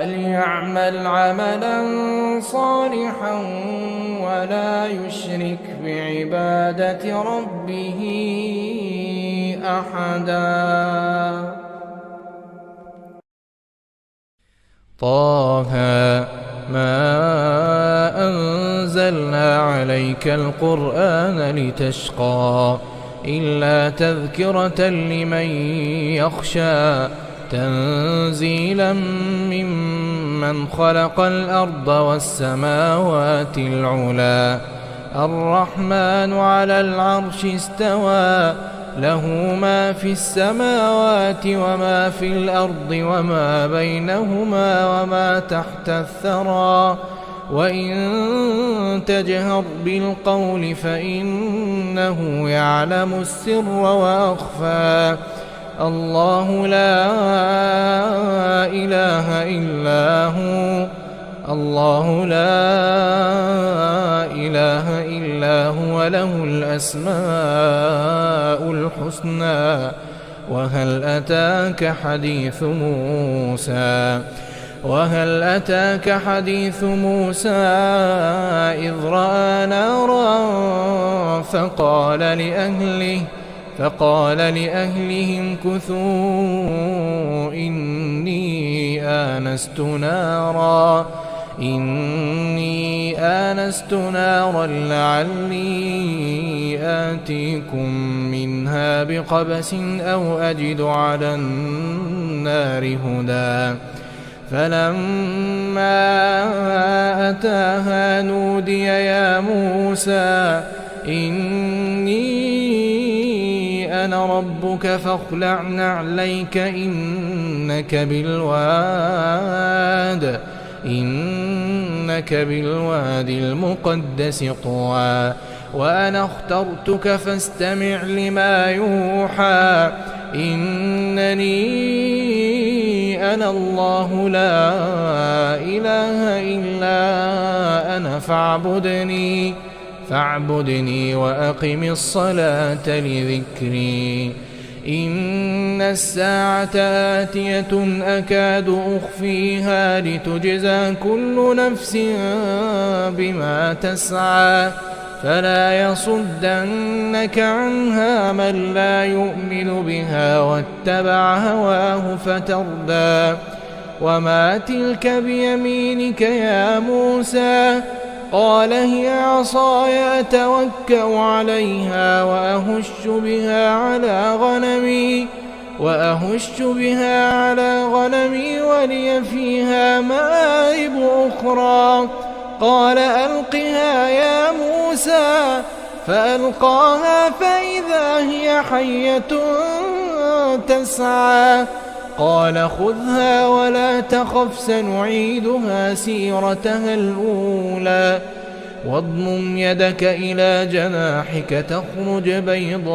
فليعمل عملا صالحا ولا يشرك بعبادة ربه أحدا. طه ما أنزلنا عليك القرآن لتشقى إلا تذكرة لمن يخشى تنزيلا ممن خلق الأرض والسماوات العلى الرحمن على العرش استوى له ما في السماوات وما في الأرض وما بينهما وما تحت الثرى وإن تجهر بالقول فإنه يعلم السر وأخفى الله لا إله إلا هو الله لا إله إلا هو له الأسماء الحسنى. وهل أتاك حديث موسى إذ رأى نارا فقال لأهلهم كثوا إني آنست نارا لعلي آتيكم منها بقبس أو أجد على النار هدى. فلما أتاها نودي يا موسى إني أنا ربك فاخلع نعليك إنك بالواد المقدس طوى وأنا اخترتك فاستمع لما يوحى إنني أنا الله لا إله إلا أنا فاعبدني وأقم الصلاة لذكري إن الساعة آتية أكاد أخفيها لتجزى كل نفس بما تسعى فلا يصدنك عنها من لا يؤمن بها واتبع هواه فتردى. وما تلك بيمينك يا موسى قال هي عصاي أتوكأ عليها وأهش بها على غنمي ولي فيها مآرب أخرى. قال ألقها يا موسى فألقاها فإذا هي حية تسعى. قال خذها ولا تخف سنعيدها سيرتها الأولى واضمم يدك إلى جناحك تخرج بيضاء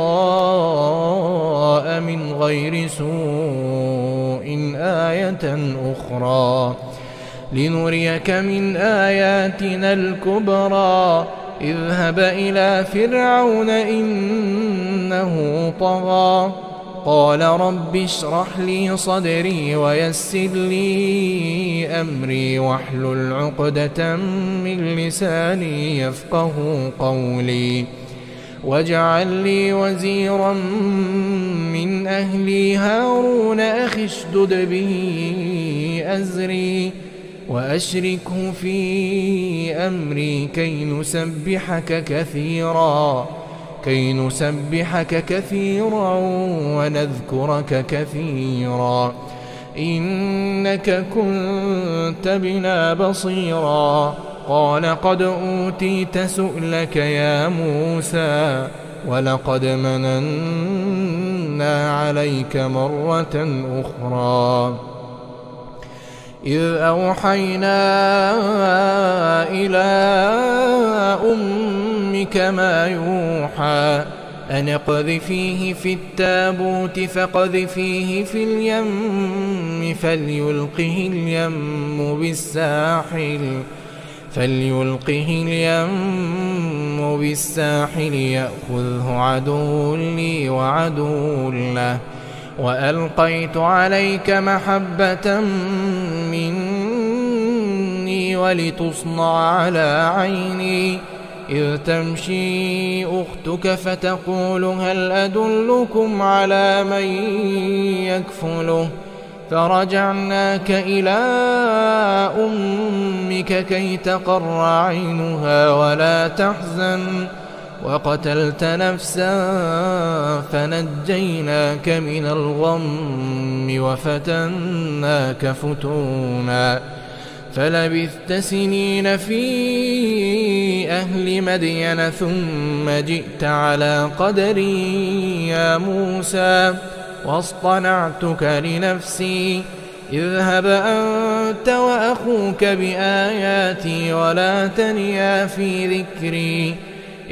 من غير سوء آية أخرى لنريك من آياتنا الكبرى. اذهب إلى فرعون إنه طغى. قال رب اشرح لي صدري ويسر لي أمري واحلل عقدة من لساني يفقه قولي واجعل لي وزيرا من أهلي هارون أخي اشدد به أزري وأشركه في أمري كي نسبحك كثيرا ونذكرك كثيرا إنك كنت بنا بصيرا. قال قد أوتيت سؤلك يا موسى ولقد مننا عليك مرة أخرى إذ أوحينا إلى أمك ما يوحى أن اقذفيه في التابوت فاقذفيه في اليم فليلقه اليم بالساحل يأخذه عدو لي وعدو له وألقيت عليك محبة مني ولتصنع على عيني، إذ تمشي أختك فتقول هل أدلكم على من يكفله، فرجعناك إلى أمك كي تقر عينها ولا تحزن، وقتلت نفسا فنجيناك من الغم وفتناك فتونا، فلبثت سنين في أهل مدين ثم جئت على قدري يا موسى، واصطنعتك لنفسي، اذهب أنت وأخوك بآياتي ولا تنيا في ذكري،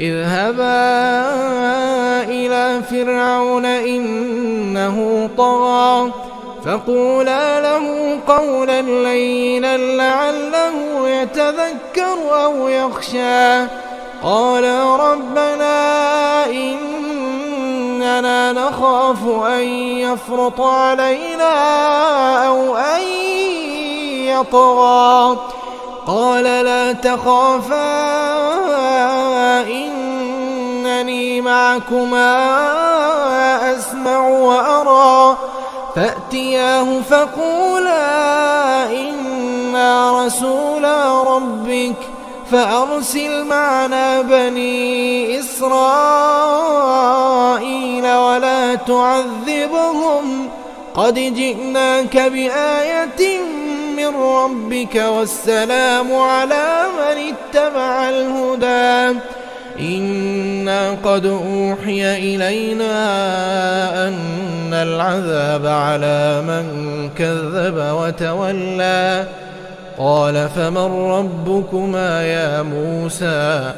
اذهبا إلى فرعون إنه طغى، فقولا له قولا لينا لعله يتذكر أو يخشى، قالا ربنا إننا نخاف أن يفرط علينا أو أن يطغى، قال لا تخافا إنني معكما أسمع وأرى، فأتياه فقولا إنا رسولا ربك فأرسل معنا بني إسرائيل ولا تعذبهم، قد جئناك بآية من ربك والسلام على من اتبع الهدى، إنا قد أوحي إلينا أن العذاب على من كذب وتولى، قال فمن ربكما يا موسى،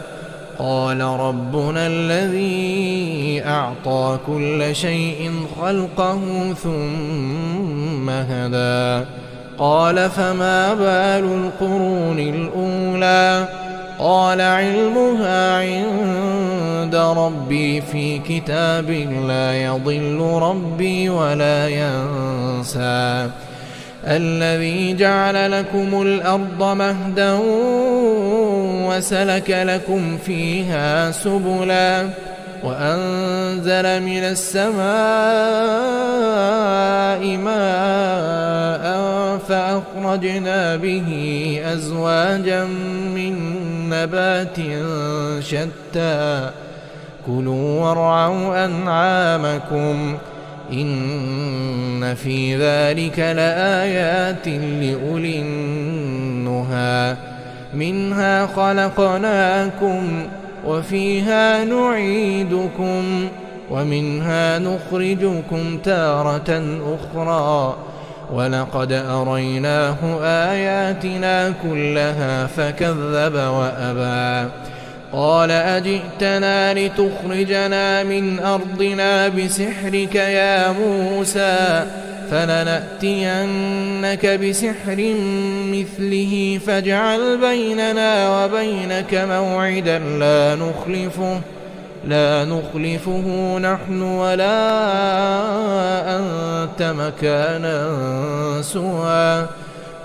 قال ربنا الذي أعطى كل شيء خلقه ثم هدى، قال فما بال القرون الأولى، قال علمها عند ربي في كتاب لا يضل ربي ولا ينسى، الذي جعل لكم الأرض مهدا وسلك لكم فيها سبلا، وأنزل من السماء ماء فأخرجنا به أزواجا من نبات شتى، كلوا وارعوا أنعامكم إن في ذلك لآيات لأولي النهى، منها خلقناكم وفيها نعيدكم ومنها نخرجكم تارة أخرى، ولقد أريناه آياتنا كلها فكذب وأبى، قال أجئتنا لتخرجنا من أرضنا بسحرك يا موسى، فلنأتينك بسحر مثله فاجعل بيننا وبينك موعدا لا نخلفه نحن ولا أنت مكانا سوى،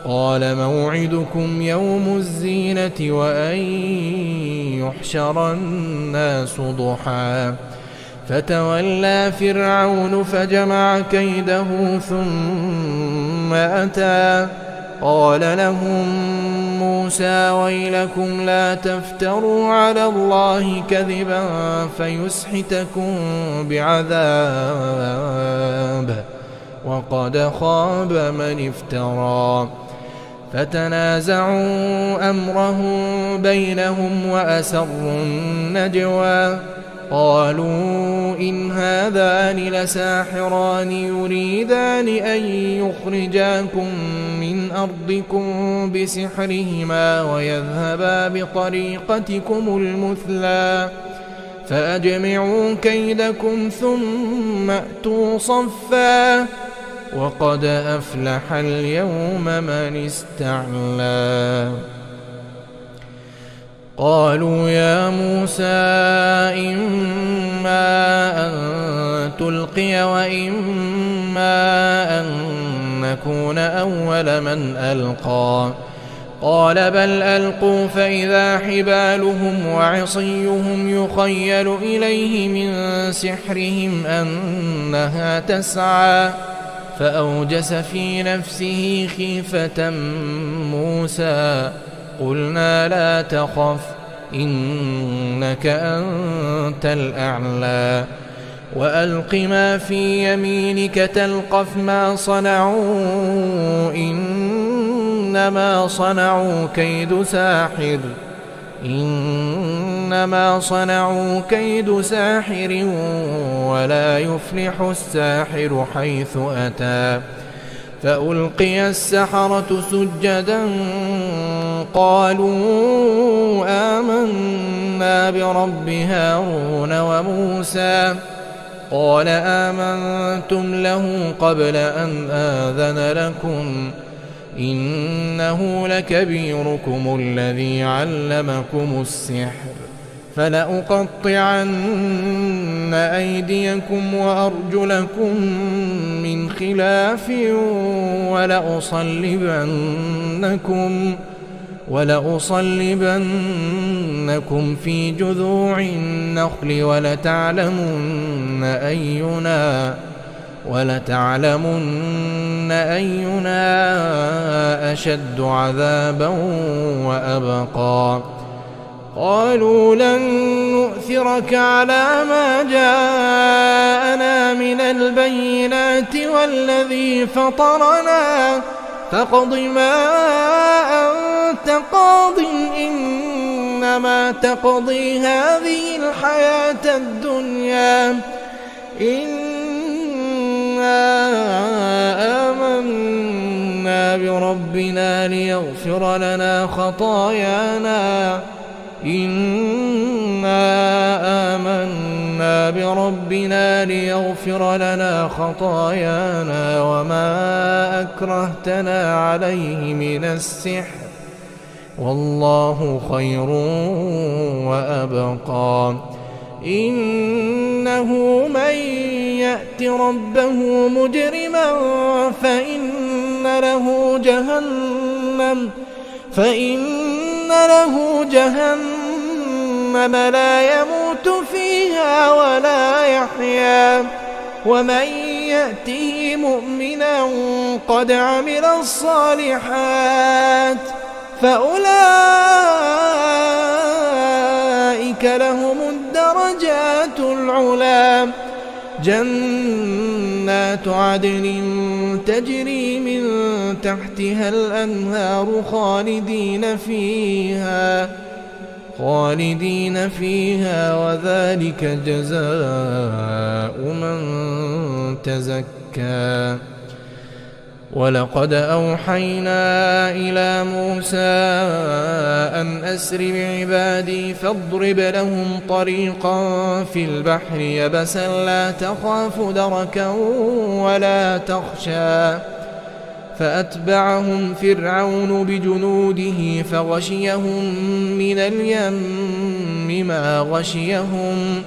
قال موعدكم يوم الزينة وأن يحشر الناس ضحى، فتولى فرعون فجمع كيده ثم أتى، قال لهم موسى ويلكم لا تفتروا على الله كذبا فيسحتكم بعذاب، وقد خاب من افترى، فتنازعوا أمرهم بينهم وأسروا النجوى، قالوا إن هذان لساحران يريدان أن يخرجاكم من أرضكم بسحرهما ويذهبا بطريقتكم المثلى، فأجمعوا كيدكم ثم أتوا صفا، وقد أفلح اليوم من استعلى. قالوا يا موسى إما أن تلقي وإما أن نكون أول من ألقى، قال بل ألقوا فإذا حبالهم وعصيهم يخيل إليه من سحرهم أنها تسعى فأوجس في نفسه خيفة موسى قلنا لا تخف إنك أنت الأعلى وألق ما في يمينك تلقف ما صنعوا إنما صنعوا كيد ساحر ولا يفلح الساحر حيث أتى فألقي السحرة سجدا قالوا آمنا برب هارون وموسى قال آمنتم له قبل أن آذن لكم إنه لكبيركم الذي علمكم السحر فلأقطعن أيديكم وأرجلكم من خلاف ولأصلبنكم في جذوع النخل ولتعلمن أينا أشد عذابا وأبقى قالوا لن نؤثرك على ما جاءنا من البينات والذي فطرنا فاقض ما أنت قاض إنما تقضي هذه الحياة الدنيا إنا آمنا بربنا ليغفر لنا خطايانا وما أكرهتنا عليه من السحر والله خير وأبقى إنه من يأت ربه مجرما فإن له جهنم لا يموت فيها ولا يحيا ومن يأته مؤمنا قد عمل الصالحات فأولئك لهم الدرجات العلى جنات عدن تجري من تحتها الأنهار خالدين فيها وذلك جزاء من تزكى ولقد أوحينا إلى موسى أن أسر بعبادي فاضرب لهم طريقا في البحر يبسا لا تخاف دركا ولا تخشى فأتبعهم فرعون بجنوده فغشيهم من اليم ما غشيهم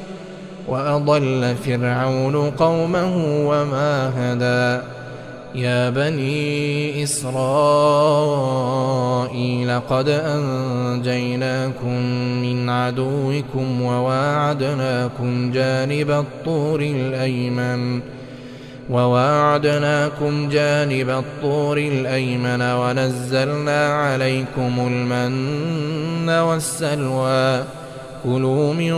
وأضل فرعون قومه وما هدى يا بني إسرائيل قد أنجيناكم من عدوكم وواعدناكم جانب الطور الأيمن ونزلنا عليكم المن والسلوى كلوا من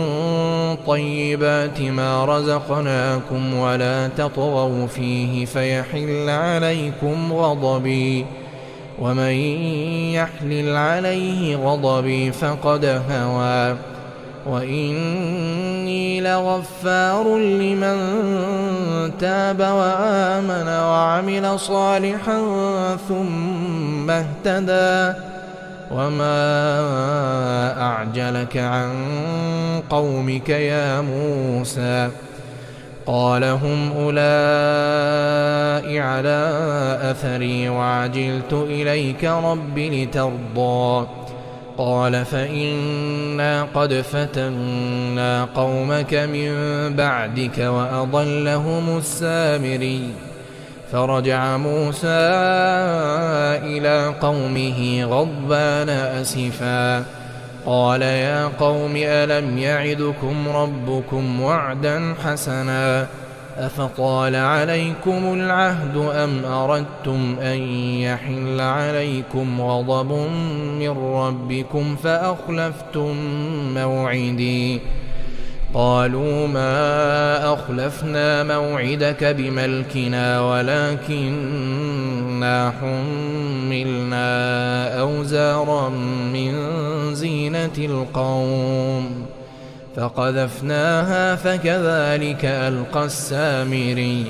طيبات ما رزقناكم ولا تطغوا فيه فيحل عليكم غضبي ومن يحلل عليه غضبي فقد هوى وإني لغفار لمن تاب وآمن وعمل صالحا ثم اهتدى وما أعجلك عن قومك يا موسى قال هم أولئك على أثري وعجلت إليك رب لترضى قال فإنا قد فتنا قومك من بعدك وأضلهم السامري فرجع موسى إلى قومه غضبان أسفا قال يا قوم ألم يعدكم ربكم وعدا حسنا أفطال عليكم العهد أم أردتم أن يحل عليكم غضب من ربكم فأخلفتم موعدي قالوا ما أخلفنا موعدك بملكنا ولكننا حملنا أوزارا من زينة القوم فقذفناها فكذلك ألقى السامري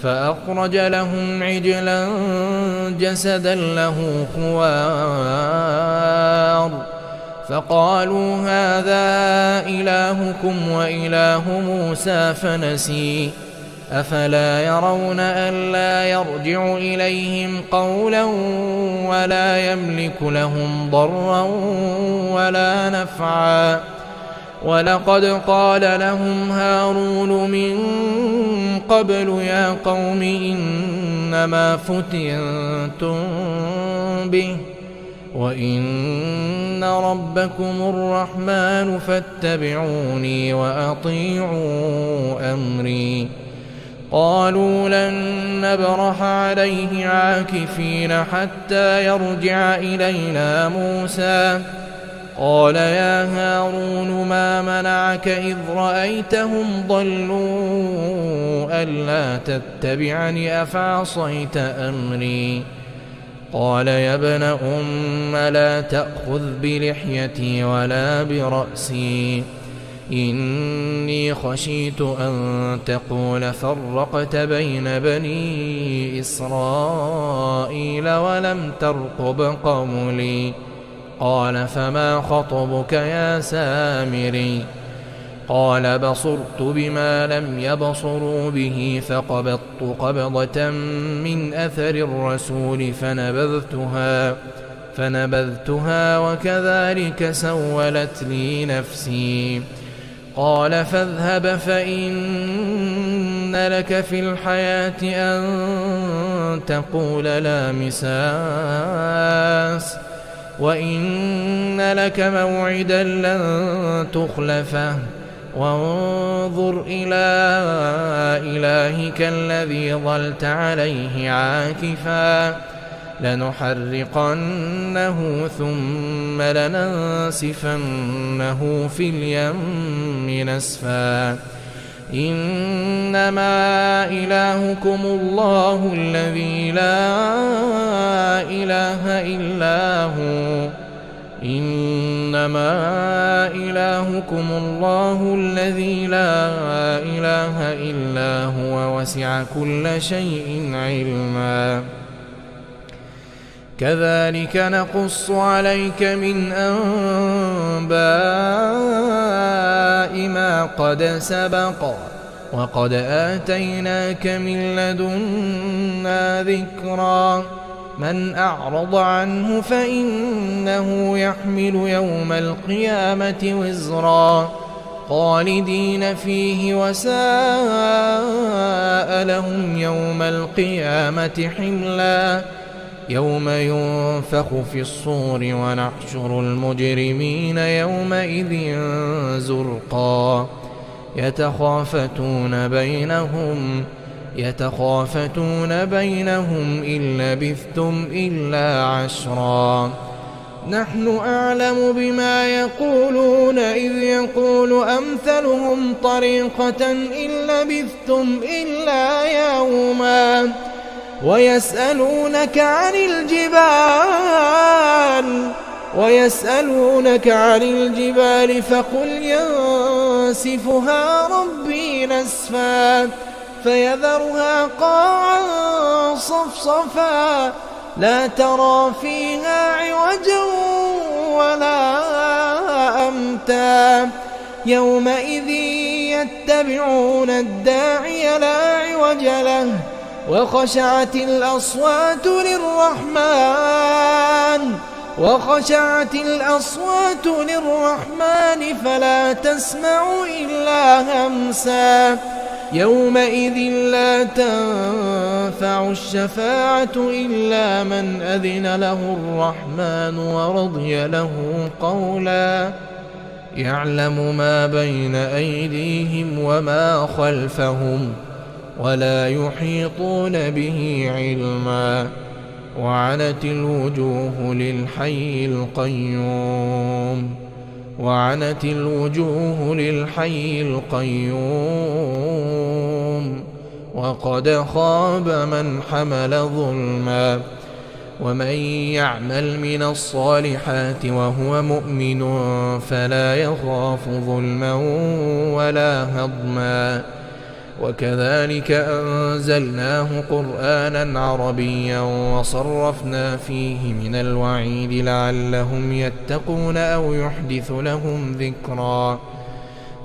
فأخرج لهم عجلا جسدا له خوار فقالوا هذا إلهكم وإله موسى فنسي أفلا يرون ألا يرجع إليهم قولا ولا يملك لهم ضرا ولا نفعا ولقد قال لهم هارون من قبل يا قوم إنما فتنتم به وإن ربكم الرحمن فاتبعوني وأطيعوا أمري قالوا لن نبرح عليه عاكفين حتى يرجع إلينا موسى قال يا هارون ما منعك إذ رأيتهم ضلوا ألا تتبعني أفعصيت أمري قال يا ابن أم لا تأخذ بلحيتي ولا برأسي إني خشيت أن تقول فرقت بين بني إسرائيل ولم ترقب قولي قال فما خطبك يا سامري قال بصرت بما لم يبصروا به فقبضت قبضة من أثر الرسول فنبذتها وكذلك سولت لي نفسي قال فاذهب فإن لك في الحياة أن تقول لا مساس وإن لك موعدا لن تخلفه وانظر إلى إلهك الذي ظلت عليه عاكفا لنحرقنه ثم لننسفنه في اليم نسفا إنما إلهكم الله الذي لا إله إلا هو إنما إلهكم الله الذي لا إله إلا هو وسع كل شيء علما كذلك نقص عليك من أنباء ما قد سبق وقد آتيناك من لدنا ذكرا من أعرض عنه فإنه يحمل يوم القيامة وزرا خالدين فيه وساء لهم يوم القيامة حملا يوم ينفخ في الصور ونحشر المجرمين يومئذ زرقا يتخافتون بينهم إن لبثتم إلا عشرا نحن أعلم بما يقولون إذ يقول أمثلهم طريقة إن لبثتم إلا يوما ويسألونك عن الجبال فقل ينسفها ربي نسفا فيذرها قاعا صفصفا لا ترى فيها عوجا ولا أمتا يومئذ يتبعون الداعي لا عوج له وخشعت الأصوات للرحمن فلا تسمع إلا همسا يومئذ لا تنفع الشفاعة إلا من أذن له الرحمن ورضي له قولا يعلم ما بين أيديهم وما خلفهم ولا يحيطون به علما وعنت الوجوه للحي القيوم وقد خاب من حمل ظلما ومن يعمل من الصالحات وهو مؤمن فلا يخاف ظلما ولا هضما وكذلك أنزلناه قرآنا عربيا وصرفنا فيه من الوعيد لعلهم يتقون أو يحدث لهم ذكرا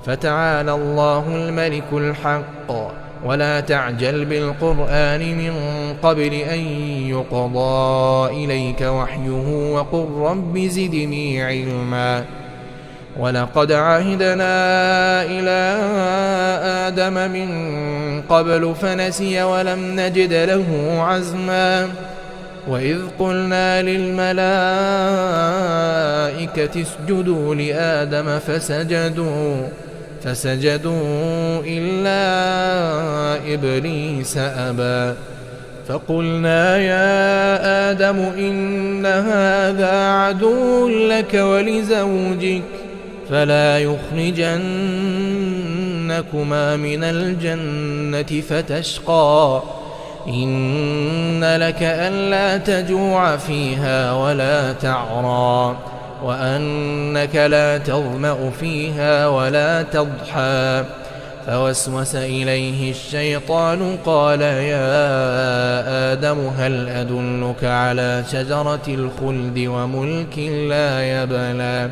فتعالى الله الملك الحق ولا تعجل بالقرآن من قبل أن يقضى إليك وحيه وقل رب زدني علما ولقد عهدنا إلى آدم من قبل فنسي ولم نجد له عزما وإذ قلنا للملائكة اسجدوا لآدم فسجدوا إلا إبليس أبى فقلنا يا آدم إن هذا عدو لك ولزوجك فلا يخرجنكما من الجنة فتشقى إن لك ألا تجوع فيها ولا تعرى وأنك لا تظمأ فيها ولا تضحى فوسوس إليه الشيطان قال يا آدم هل أدلك على شجرة الخلد وملك لا يبلى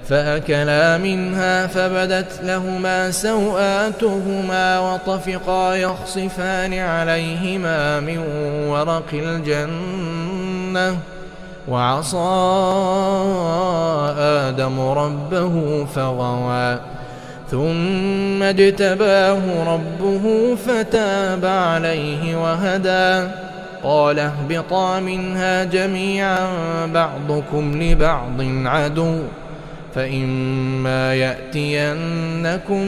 فأكلا منها فبدت لهما سوآتهما وطفقا يخصفان عليهما من ورق الجنة وعصى آدم ربه فغوى ثم اجتباه ربه فتاب عليه وهدى قال اهبطا منها جميعا بعضكم لبعض عدو فإما يأتينكم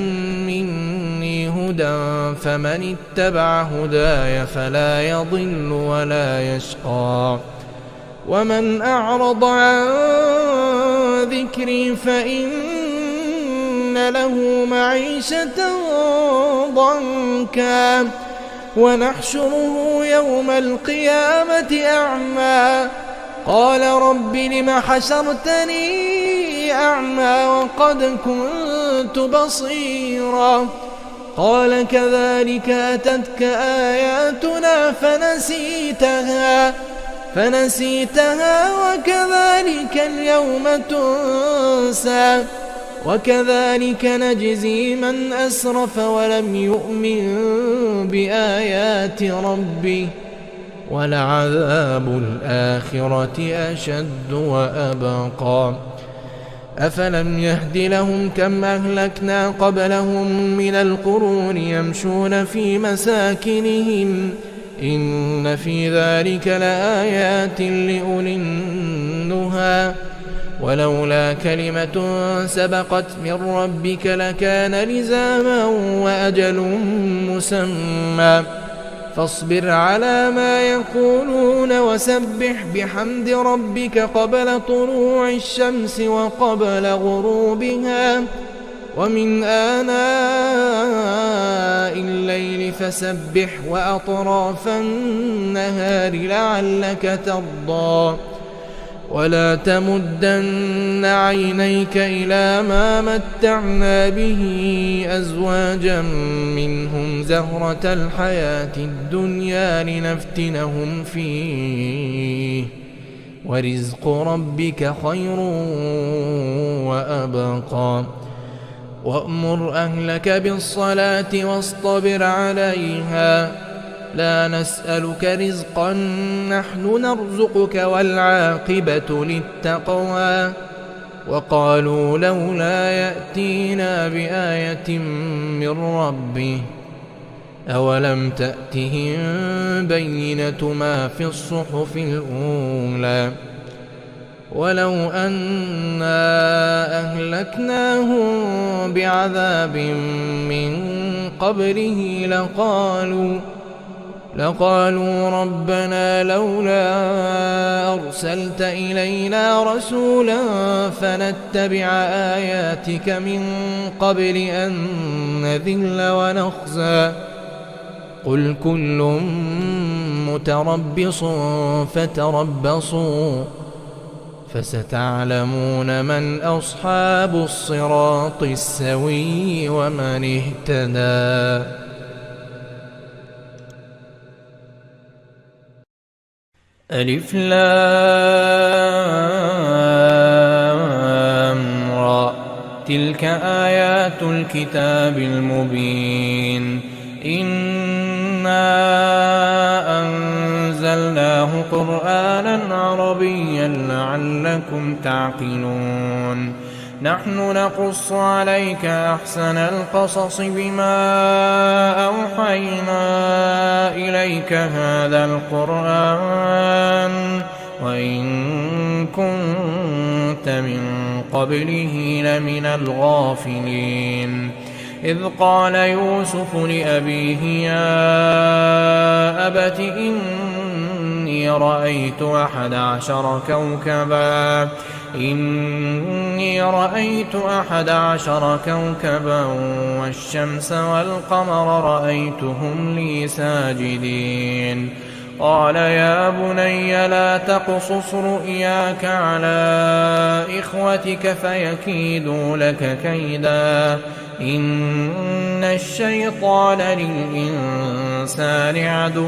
مني هدى فمن اتبع هداي فلا يضل ولا يشقى ومن أعرض عن ذكري فإن له معيشة ضنكا ونحشره يوم القيامة أعمى قال رب لم حشرتني أعمى وقد كنت بصيرا قال كذلك أتتك آياتنا فنسيتها وكذلك اليوم تنسى وكذلك نجزي من أسرف ولم يؤمن بآيات ربه ولعذاب الآخرة أشد وأبقى أفلم يهد لهم كم أهلكنا قبلهم من القرون يمشون في مساكنهم إن في ذلك لآيات لأولي النهى ولولا كلمة سبقت من ربك لكان لزاما وأجل مسمى فاصبر على ما يقولون وسبح بحمد ربك قبل طلوع الشمس وقبل غروبها ومن آناء الليل فسبح وأطراف النهار لعلك ترضى ولا تمدن عينيك إلى ما متعنا به أزواجا منهم زهرة الحياة الدنيا لنفتنهم فيه ورزق ربك خير وأبقى وأمر أهلك بالصلاة واصطبر عليها لا نسألك رزقا نحن نرزقك والعاقبة للتقوى وقالوا لولا يأتينا بآية من ربه أولم تأتهم بينة ما في الصحف الأولى ولو أنا أهلكناهم بعذاب من قبله لقالوا ربنا لولا أرسلت إلينا رسولا فنتبع آياتك من قبل أن نذل ونخزى قل كل متربص فتربصوا فستعلمون من أصحاب الصراط السوي ومن اهتدى. ألف لام را تلك آيات الكتاب المبين إنا أنزلناه قرآنا عربيا لعلكم تعقلون نحن نقص عليك أحسن القصص بما أوحينا إليك هذا القرآن وإن كنت من قبله لمن الغافلين إذ قال يوسف لأبيه يا أبت إني رأيت 11 كوكبا والشمس والقمر رأيتهم لي ساجدين قال يا بني لا تقصص رؤياك على إخوتك فيكيدوا لك كيدا إن الشيطان للإنسان عدو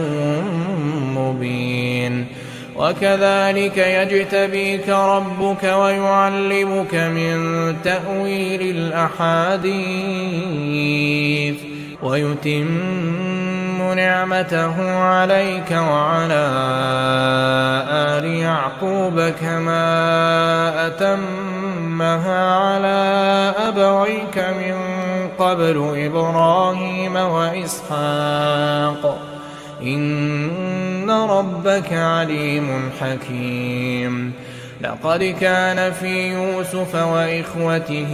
مبين وكذلك يجتبيك ربك ويعلمك من تأويل الأحاديث ويتم نعمته عليك وعلى آل يعقوب كما أتمها على أبويك من قبل إبراهيم وإسحاق إن ربك عليم حكيم لقد كان في يوسف وإخوته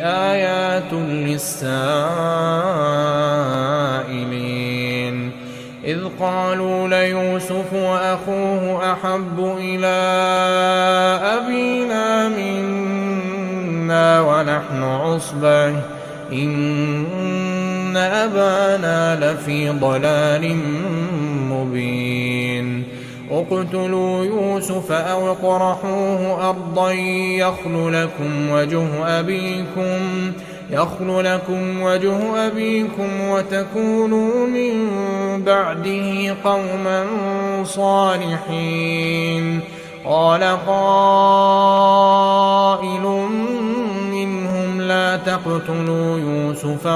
آيات للسائلين إذ قالوا ليوسف وأخوه أحب إلى أبينا منا ونحن عصبة إن أبانا لفي ضلال مبين اقتلوا يوسف أو اطرحوه أرضا يخل لكم وجه أبيكم وتكونوا من بعده قوما صالحين قال قائل منهم لا تقتلوا يوسف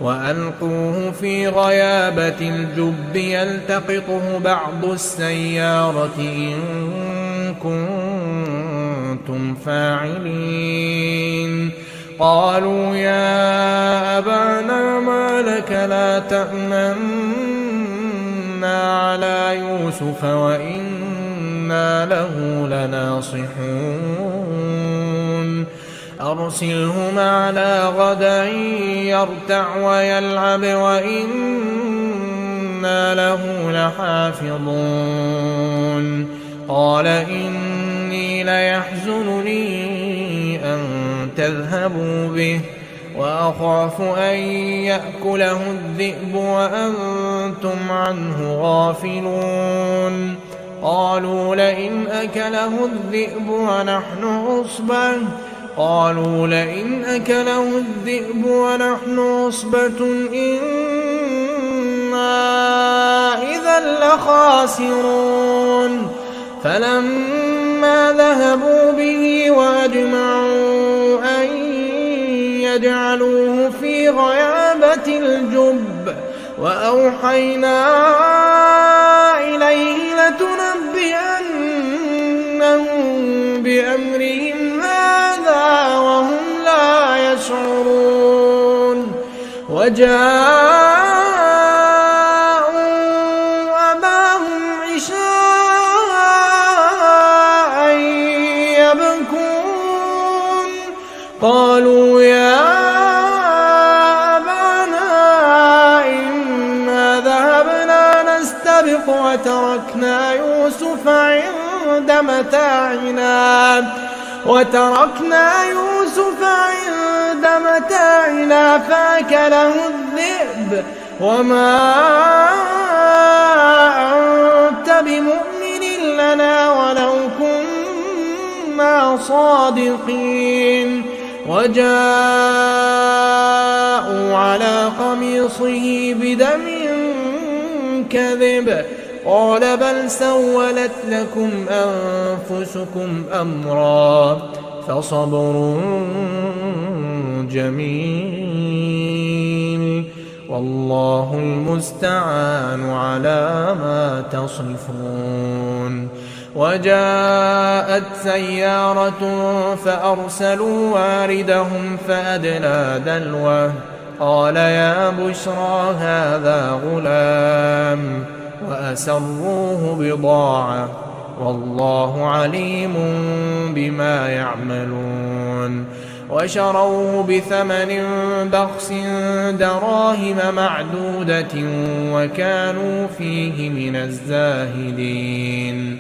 وألقوه في غيابة الجب يلتقطه بعض السيارة إن كنتم فاعلين قالوا يا أبانا ما لك لا تأمنا على يوسف وإنا له لناصحون أرسله معنا غدا يرتع ويلعب وإنا له لحافظون قال إني ليحزنني أن تذهبوا به وأخاف أن يأكله الذئب وأنتم عنه غافلون قالوا لئن أكله الذئب ونحن عصبة إنا إذا لخاسرون فلما ذهبوا به وأجمعوا أن يجعلوه في غيابة الجب وأوحينا إليه لتنبئنهم بأمرهم هذا وهم لا يشعرون وجاءوا أباهم عشاء يبكون قالوا يا أبانا إنا ذهبنا نستبق وتركنا يوسف عند متاعنا فأكله الذئب وما أنت بمؤمن لنا ولو كنا صادقين وجاءوا على قميصه بدم كذب قال بل سولت لكم أنفسكم أمرا فصبر جميل والله المستعان على ما تصفون وجاءت سيارة فأرسلوا واردهم فأدلى دلوه قال يا بشرى هذا غلام وأسروه بضاعة والله عليم بما يعملون وشروه بثمن بخس دراهم معدودة وكانوا فيه من الزاهدين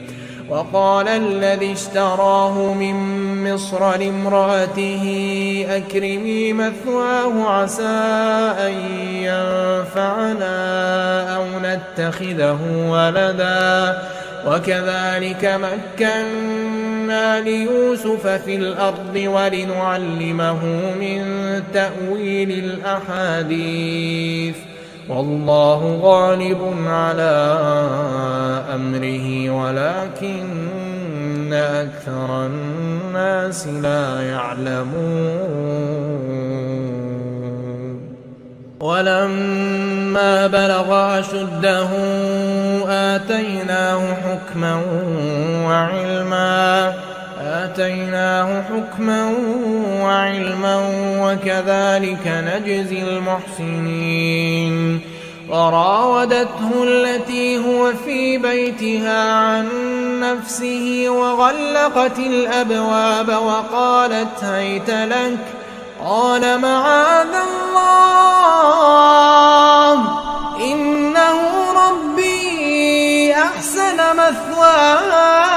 وقال الذي اشتراه من مصر لامرأته أكرمي مثواه عسى أن ينفعنا أو نتخذه ولدا وكذلك مكنا ليوسف في الأرض ولنعلمه من تأويل الأحاديث والله غالب على أمره ولكن أكثر الناس لا يعلمون ولما بلغ أشده آتيناه حكما وعلما وكذلك نجزي المحسنين وراودته التي هو في بيتها عن نفسه وغلقت الأبواب وقالت هيت لك قال معاذ الله إنه ربي أحسن مثواي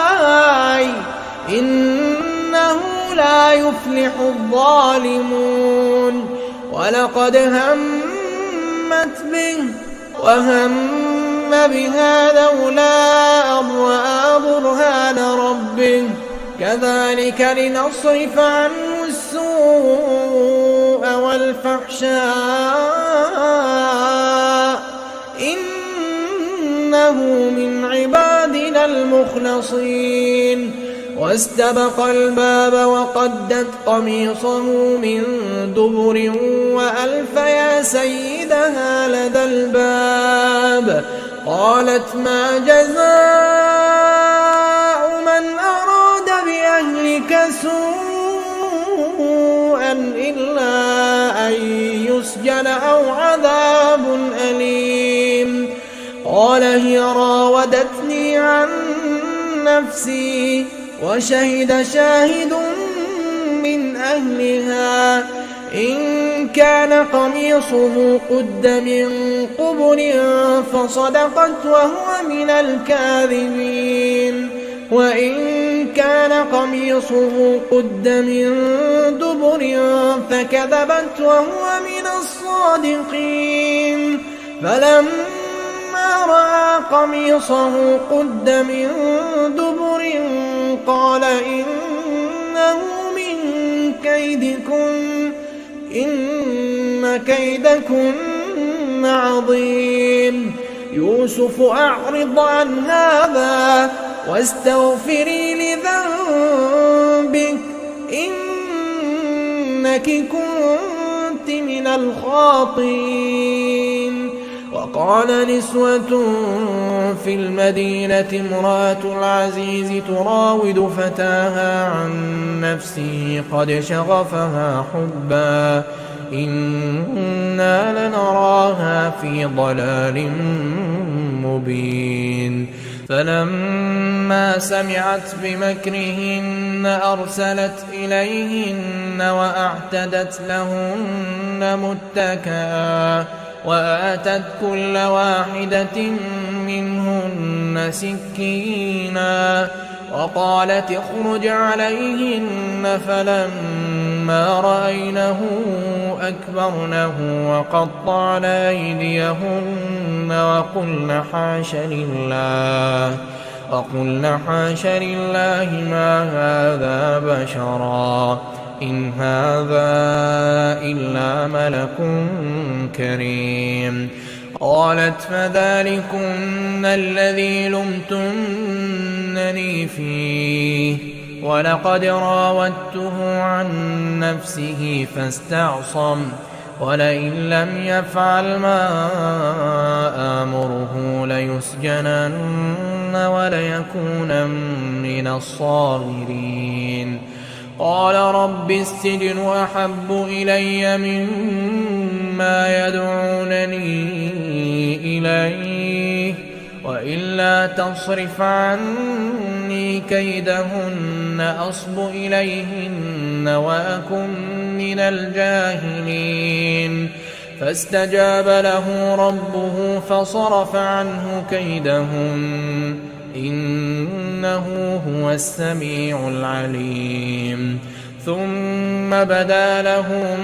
إنه لا يفلح الظالمون ولقد همت به وهم بها لولا أن رأى برهان ربه كذلك لنصرف عنه السوء والفحشاء إنه من عبادنا المخلصين واستبق الباب وقدت قميصه من دبر وألف يا سيدها لدى الباب قالت ما جزاء من أراد بأهلك سوءا إلا أن يسجن أو عذاب أليم قال هي راودتني عن نفسي وشهد شاهد من أهلها إن كان قميصه قد من قبل فصدقت وهو من الكاذبين وإن كان قميصه قد من دبر فكذبت وهو من الصادقين فلما رأى قميصه قد من دبر قال إنه من كيدكن إن كيدكن عظيم يوسف أعرض عن هذا واستغفري لذنبك إنك كنت من الخاطئين وقال نسوة في المدينة امرأة العزيز تراود فتاها عن نفسه قد شغفها حبا إنا لنراها في ضلال مبين. فلما سمعت بمكرهن أرسلت إليهن وأعتدت لهن متكئا وآتت كل واحدة منهن سكينا وقالت اخرج عليهن. فلما رأينه أكبرنه وقطعن أيديهن وقلن حاش لله ما هذا بشرا إن هذا إلا ملك كريم. قالت فذلكن الذي لمتنني فيه ولقد راودته عن نفسه فاستعصم ولئن لم يفعل ما آمره ليسجنن وليكون من الصاغرين. قال رب السجن أحب إلي مما يدعونني إليه وإلا تصرف عني كيدهن أصب إليهن وأكن من الجاهلين. فاستجاب له ربه فصرف عنه كيدهن إنه هو السميع العليم. ثم بدا لهم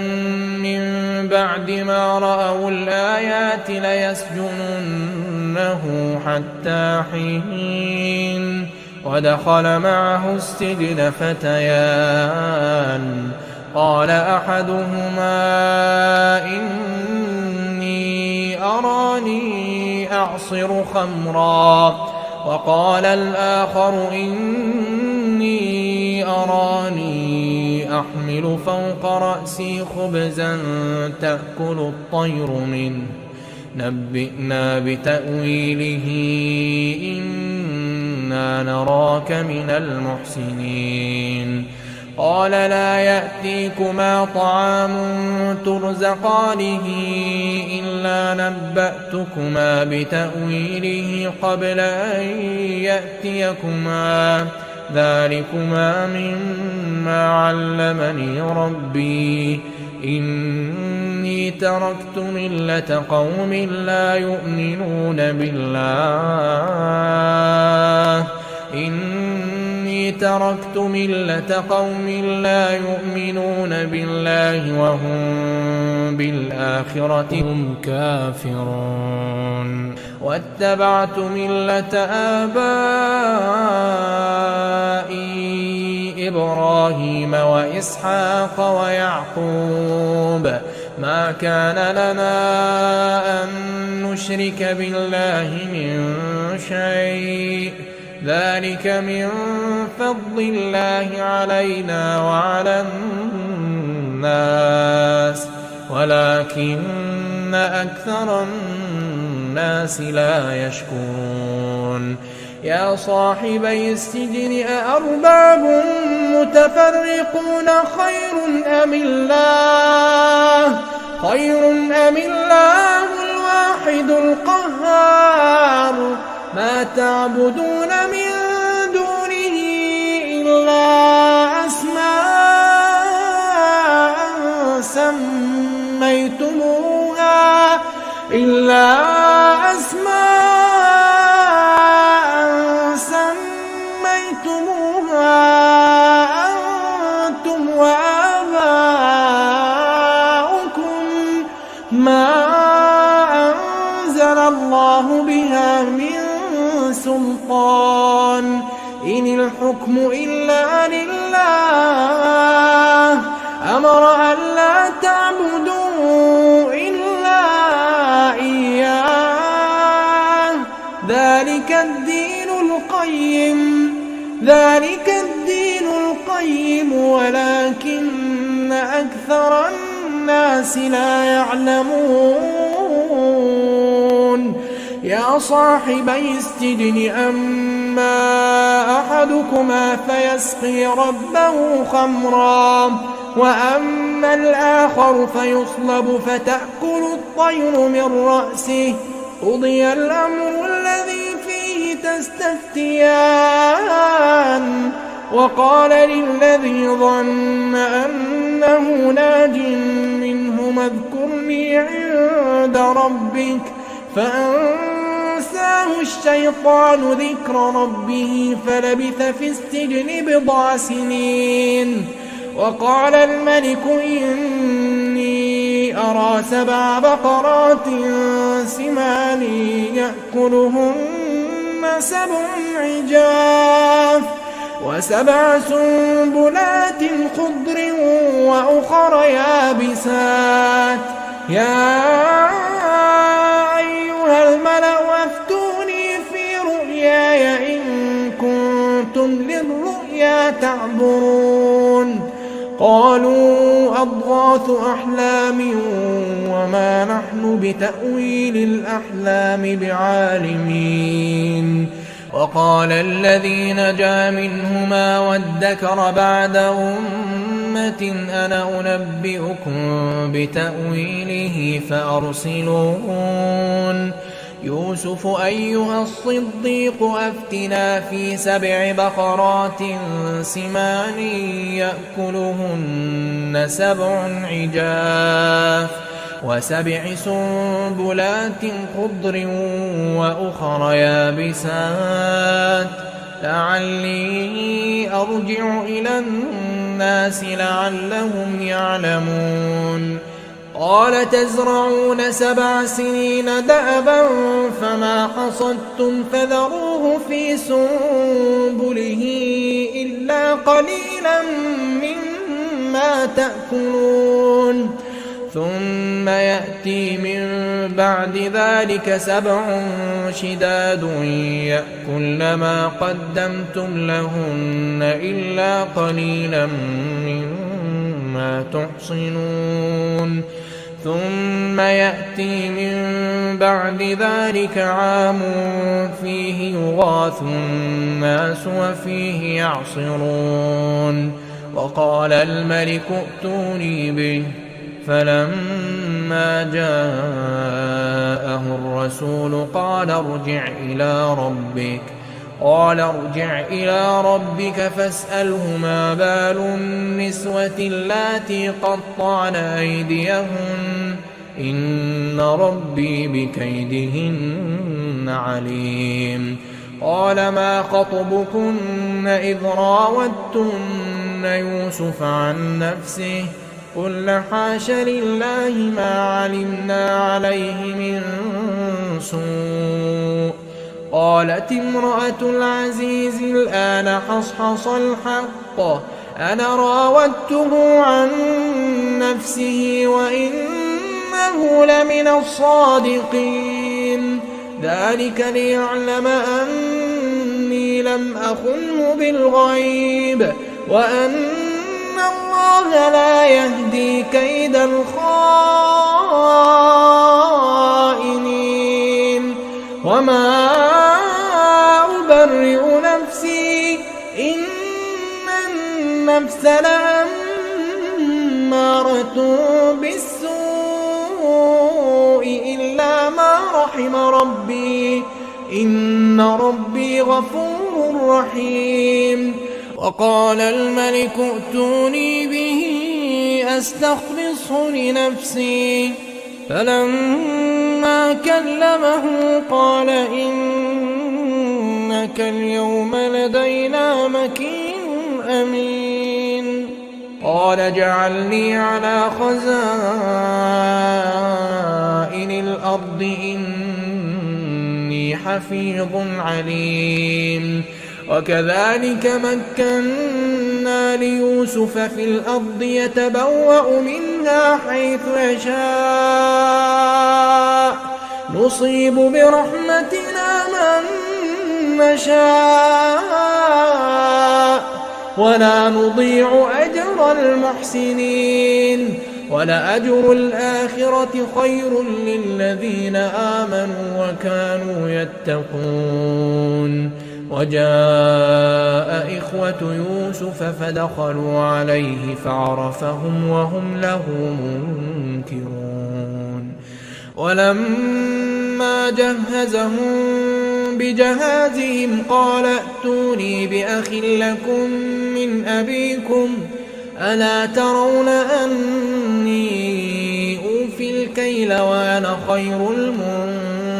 من بعد ما رأوا الآيات ليسجننه حتى حين. ودخل معه السجن فتيان قال أحدهما إني أراني أعصر خمرا وقال الآخر إني أراني أحمل فوق رأسي خبزا تأكل الطير منه نبئنا بتأويله إنا نراك من المحسنين. قال لا يأتيكما طعام ترزقانه إلا نبأتكما بتأويله قبل أن يأتيكما ذلكما مما علمني ربي إني تركت ملة قوم لا يؤمنون بالله تركت ملة قوم لا يؤمنون بالله وهم بالآخرة هم كافرون. واتبعت ملة آبائي إبراهيم وإسحاق ويعقوب ما كان لنا أن نشرك بالله من شيء ذلك من فضل الله علينا وعلى الناس ولكن أكثر الناس لا يشكرون. يا صاحبي السجن أأرباب متفرقون خير أم الله الواحد القهار ما تعبدون من دونه إلا أسماء سميتموها أنتم وآباؤكم ما أنزل الله بها من سلطان إن الحكم إلا لله أمر أن لا تعبدوا إلا إياه ذلك الدين القيم ولكن أكثر الناس لا يعلمون. يا صاحبي السجن أما أحدكما فيسقي ربه خمرا وأما الآخر فيصلب فتأكل الطير من رأسه قضي الأمر الذي فيه تستفتيان وقال للذي ظن أنه ناج منهما اذكرني عند ربك فأنساه الشيطان ذكر ربه فلبث في السجن بضع سنين. وقال الملك إني أرى 7 بقرات سمان يأكلهن 7 عجاف و7 سنبلات خضر وأخر يابسات يا أيها الملأ أفتوني في رؤياي إن كنتم للرؤيا تعبرون. قالوا أضغاث أحلام وما نحن بتأويل الأحلام بعالمين. وقال الذي نجا منهما وادكر بعد أمة أنا أنبئكم بتأويله فأرسلون. يوسف أيها الصديق أفتنا في 7 بقرات سمان يأكلهن 7 عجاف و7 سنبلات خضر وأخر يابسات لعلي أرجع إلى الناس لعلهم يعلمون. قال تزرعون 7 سنين دأبا فما حصدتم فذروه في سنبله إلا قليلا مما تأكلون. ثم يأتي من بعد ذلك 7 شداد يأكلن ما قدمتم لهن إلا قليلا مما تحصنون. ثم يأتي من بعد ذلك عام فيه يغاث الناس وفيه يعصرون. وقال الملك ائتوني به فلما جاءه الرسول قال ارجع إلى ربك فاسأله ما بال النسوة اللاتي قطعن أيديهن إن ربي بكيدهن عليم. قال ما خطبكن إذ راوتن يوسف عن نفسه قلن حاش لله ما علمنا عليه من سوء. قالت امرأة العزيز الآن حصحص الحق أنا راودته عن نفسه وإنه لمن الصادقين. ذلك ليعلم أني لم أخنه بالغيب وأن الله لا يهدي كيد الخائنين. وما أبرئ نفسي إن النفس لأمارة بالسوء إلا ما رحم ربي إن ربي غفور رحيم. وقال الملك ائتوني به أستخلصه لنفسي فلما كلمه قال إنك اليوم لدينا مكين أمين. قال اجعلني على خزائن الأرض إني حفيظ عليم. وكذلك مكنا ليوسف في الأرض يتبوأ منها حيث يشاء نصيب برحمتنا من نشاء ولا نضيع أجر المحسنين ولأجر الآخرة خير للذين آمنوا وكانوا يتقون. وجاء إخوة يوسف فدخلوا عليه فعرفهم وهم له منكرون ولما جهزهم بجهازهم قال ائتوني بأخ لكم من أبيكم ألا ترون أني أوفي الكيل وأنا خير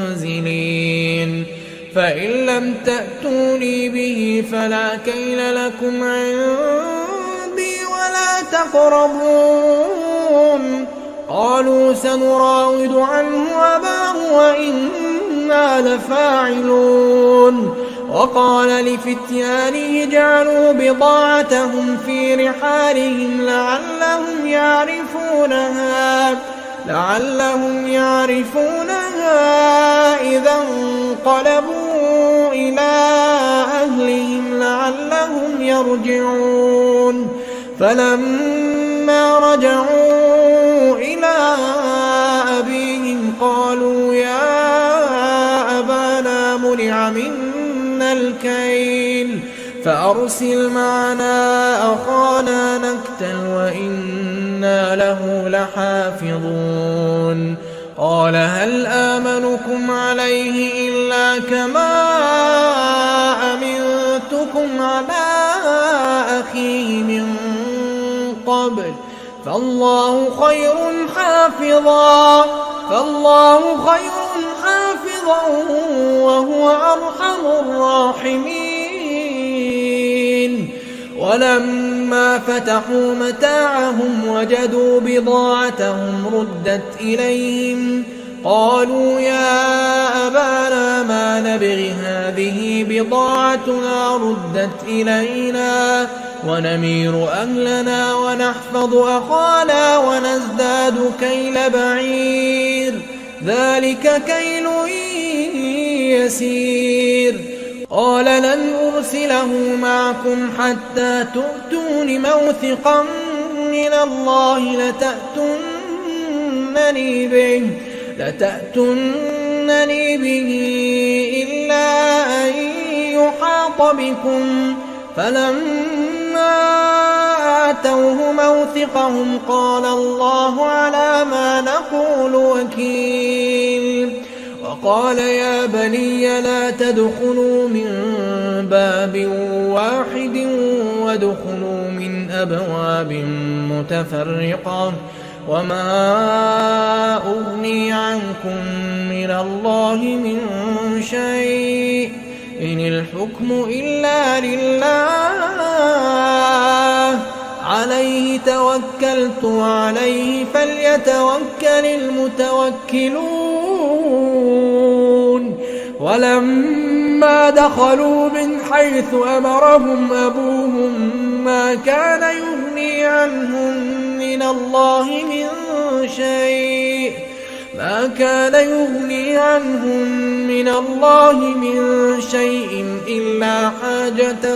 المنزلين فإن لم تأتوني به فلا كيل لكم عندي ولا تقربون قالوا سنراود عنه أباه وإنا لفاعلون وقال لفتيانه جعلوا بضاعتهم في رحالهم لعلهم يعرفونها إذا انقلبوا إلى أهلهم لعلهم يرجعون فلما رجعوا إلى أبيهم قالوا يا أبانا منع منا الكيل فأرسل معنا أخانا نكتل وإنا له لحافظون قال هل آمنكم عليه إلا كما أمنتكم على أخيه من قبل فالله خير حافظا وهو أرحم الراحمين ولما فتحوا متاعهم وجدوا بضاعتهم ردت إليهم قالوا يا أبانا ما نبغي هذه بضاعتنا ردت إلينا ونمير أهلنا ونحفظ أخانا ونزداد كيل بعير ذلك كيل يسير قال لن أرسله معكم حتى تؤتون موثقا من الله لتأتونني به إلا أن يحاط بكم فلما آتوه موثقهم قال الله على ما نقول وكيل وقال يا بني لا تدخلوا من باب واحد وادخلوا من أبواب متفرقة وما أغني عنكم من الله من شيء إن الحكم إلا لله عليه توكلت وعليه فليتوكل المتوكلون ولما دخلوا من حيث أمرهم أبوهم ما كان يغني عنهم من الله من شيء إلا حاجة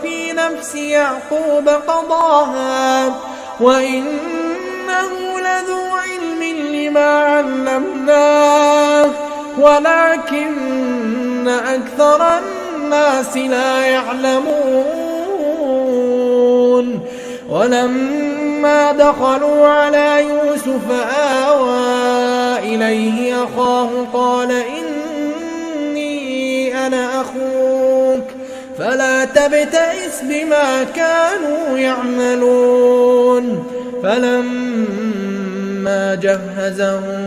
في نفس يعقوب قضاها وإنه لذو علم لما علمناه ولكن أكثر الناس لا يعلمون ولما دخلوا على يوسف آوى إليه أخاه قال إني أنا أخوك فلا تبتئس بما كانوا يعملون فلما جهزهم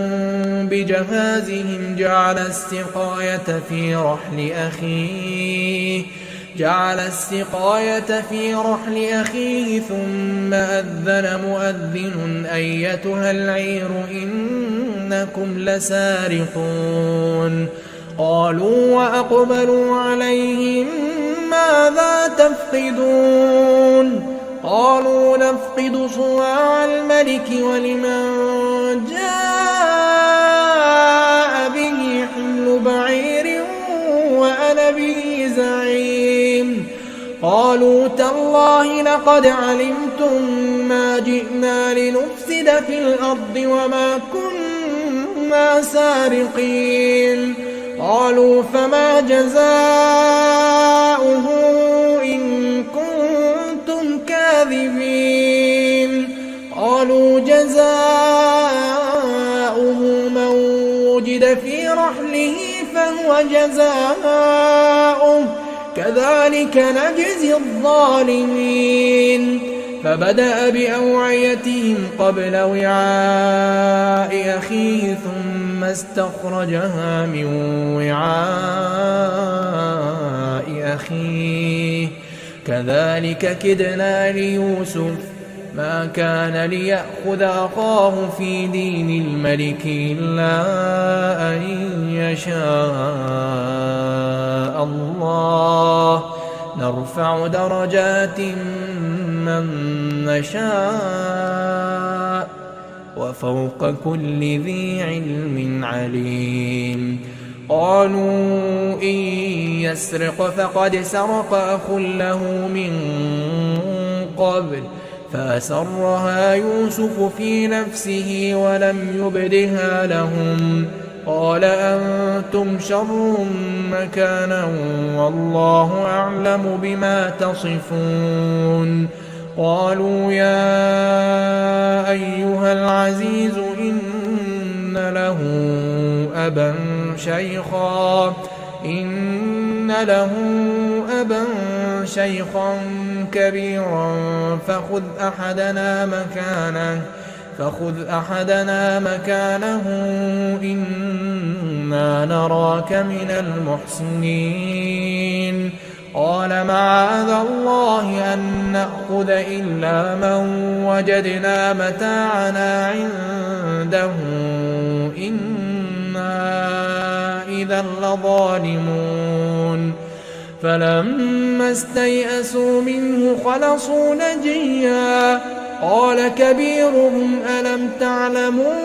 بجهازهم جعل السقاية في رحل أخيه ثم أذن مؤذن أيتها العير إنكم لسارقون قالوا وأقبلوا عليهم ماذا تفقدون قالوا نفقد صواع الملك ولمن جاء به حمل بعير وأنا به زعيم قالوا تالله لقد علمتم ما جئنا لنفسد في الأرض وما كنا سارقين قالوا فما جزاؤه إن كنتم كاذبين قالوا جزاؤه من وجد في رحله فهو جزاؤه كذلك نجزي الظالمين فبدأ بأوعيتهم قبل وعاء أخيه ثم استخرجها من وعاء أخيه كذلك كدنا ليوسف ما كان ليأخذ أخاه في دين الملك إلا أن يشاء الله نرفع درجات من نشاء وفوق كل ذي علم عليم قالوا إن يسرق فقد سرق أخ له من قبل فأسرها يوسف في نفسه ولم يبدها لهم قال أنتم شر مكانا والله أعلم بما تصفون قالوا يا أيها العزيز إن له أبا شيخا كبيرا فخذ أحدنا مكانه إنا نراك من المحسنين قال معاذ الله أن نأخذ إلا من وجدنا متاعنا عنده إنا إذا لظالمون فلما استيئسوا منه خلصوا نجيا قال كبيرهم ألم تعلموا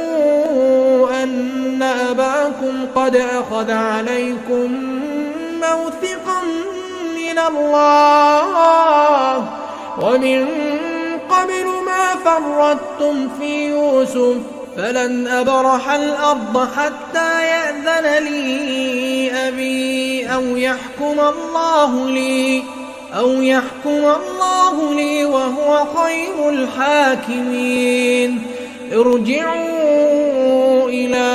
أن أباكم قد أخذ عليكم موثقا من الله ومن قبل ما فرطتم في يوسف فلن أبرح الأرض حتى يأذن لي أبي أو يحكم الله لي وهو خير الحاكمين ارجعوا إلى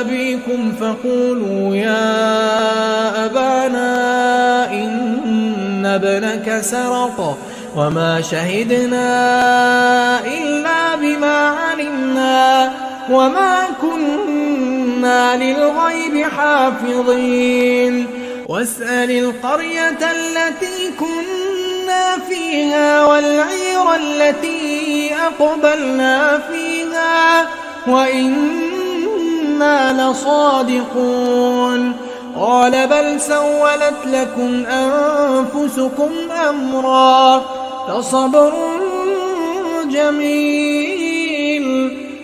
أبيكم فقولوا يا أبانا إن ابنك سرق وما شهدنا إلا بما علمنا وما كنا للغيب حافظين واسأل القرية التي كنا فيها والعير التي أقبلنا فيها وإنا لصادقون قال بل سولت لكم أنفسكم أمرا فصبر جميل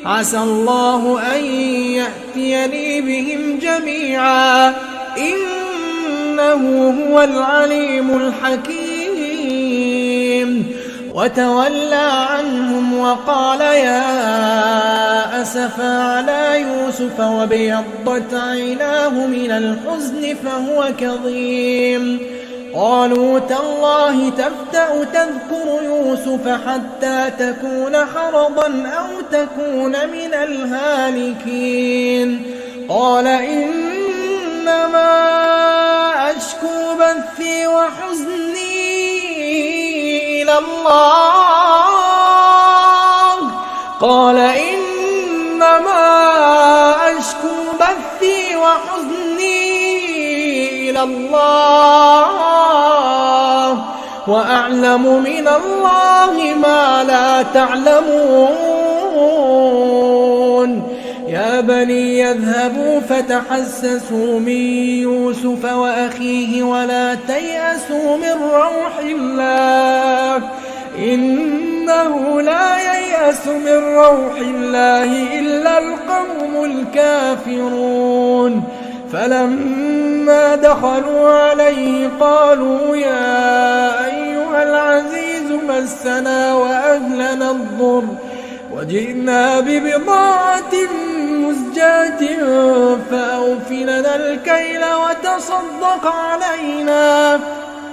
عسى الله أن يأتيني بهم جميعا إنه هو العليم الحكيم وتولى عنهم وقال يا أسفا على يوسف وابيضت عيناه من الحزن فهو كظيم قالوا تالله تفتأ تذكر يوسف حتى تكون حرضا أو تكون من الهالكين قال إنما أشكو بثي وحزني إلى الله قال إنما أشكو بثي وحزني إلى الله وأعلم من الله ما لا تعلمون يا بني يذهبوا فتحسسوا من يوسف وأخيه ولا تيأسوا من روح الله إنه لا ييأس من روح الله إلا القوم الكافرون فلما دخلوا عليه قالوا يا أيها العزيز مسنا وأهلنا الضر وجئنا ببضاعة مزجاة فأوف لنا الكيل وتصدق علينا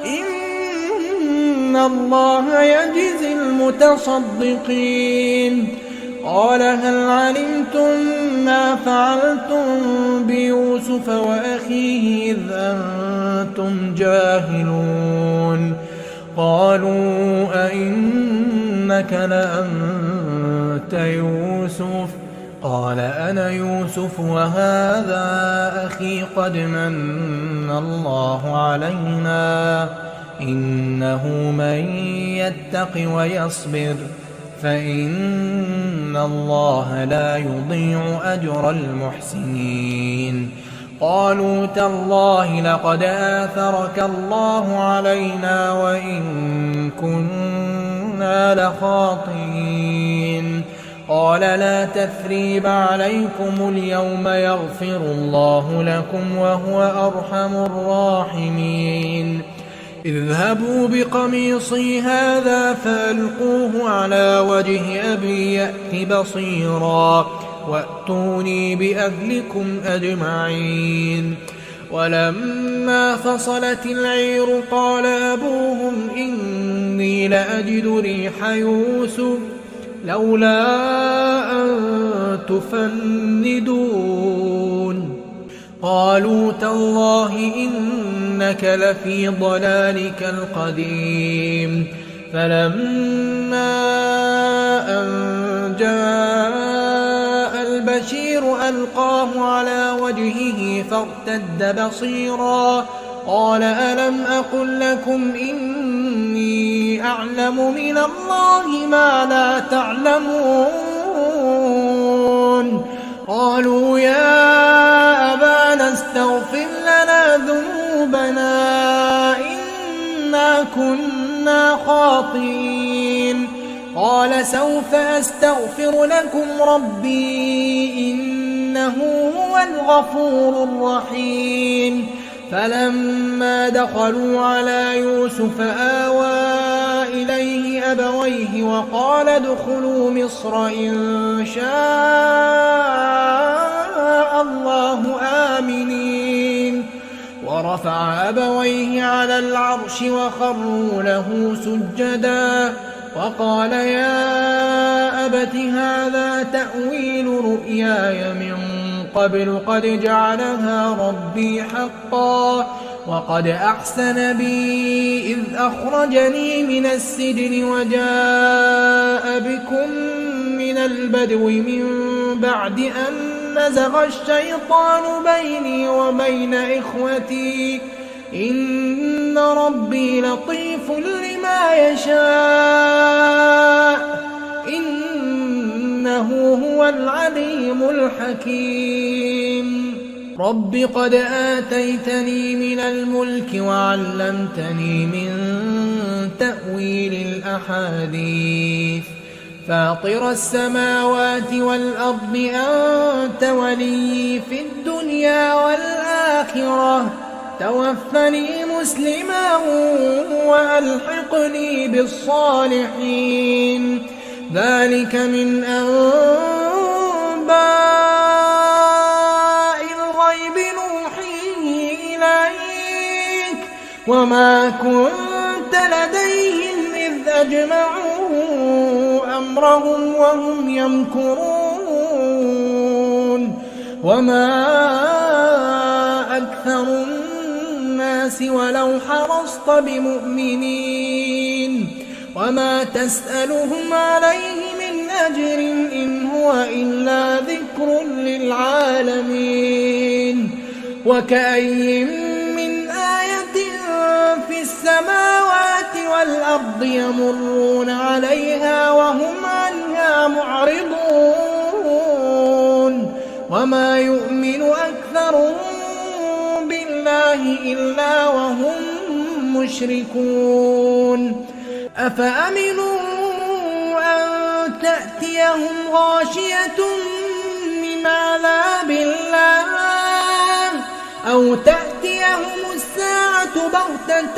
إن الله يجزي المتصدقين. قال هل علمتم ما فعلتم بيوسف وأخيه إذ أنتم جاهلون؟ قالوا أئنك لأنت يوسف؟ قال أنا يوسف وهذا أخي قد من الله علينا إنه من يتق ويصبر فإن الله لا يضيع أجر المحسنين. قالوا تالله لقد آثرك الله علينا وإن كنا لخاطئين. قال لا تثريب عليكم اليوم يغفر الله لكم وهو أرحم الراحمين. اذهبوا بقميصي هذا فألقوه على وجه أبي يأت بصيرا وأتوني بأهلكم أجمعين. ولما فصلت العير قال أبوهم إني لأجد ريح يوسف لولا أن تفندون. قالوا تالله إنك لفي ضلالك القديم. فلما أن جاء البشير ألقاه على وجهه فارتد بصيرا قال ألم أقل لكم إني أعلم من الله ما لا تعلمون؟ قالوا يا أبانا استغفر لنا ذنوبنا إنا كنا خاطئين. قال سوف أستغفر لكم ربي إنه هو الغفور الرحيم. فلما دخلوا على يوسف آوى إليه أبويه وقال ادخلوا مصر إن شاء الله آمنين. ورفع أبويه على العرش وخروا له سجدا وقال يا أبت هذا تأويل رؤياي من قبل قد جعلها ربي حقا وقد أحسن بي إذ أخرجني من السجن وجاء بكم من البدو من بعد أن نزغ الشيطان بيني وبين إخوتي إن ربي لطيف لما يشاء إنه هو العليم الحكيم. رب قد آتيتني من الملك وعلمتني من تأويل الأحاديث فاطر السماوات والأرض أنت ولي في الدنيا والآخرة توفني مسلما وألحقني بالصالحين. ذلك من أنباء الغيب نوحيه إليك وما كنت لديهم إذ أجمعوا أمرهم وهم يمكرون. وما أكثر الناس ولو حرصت بمؤمنين وما تسألهم عليه من أجر إن هو إلا ذكر للعالمين. وكأي من آية في السماوات والأرض يمرون عليها وهم عنها معرضون وما يؤمن أكثرهم بالله إلا وهم مشركون. أفأمنوا أن تأتيهم غاشية من عذاب الله أو تأتيهم الساعة بغتة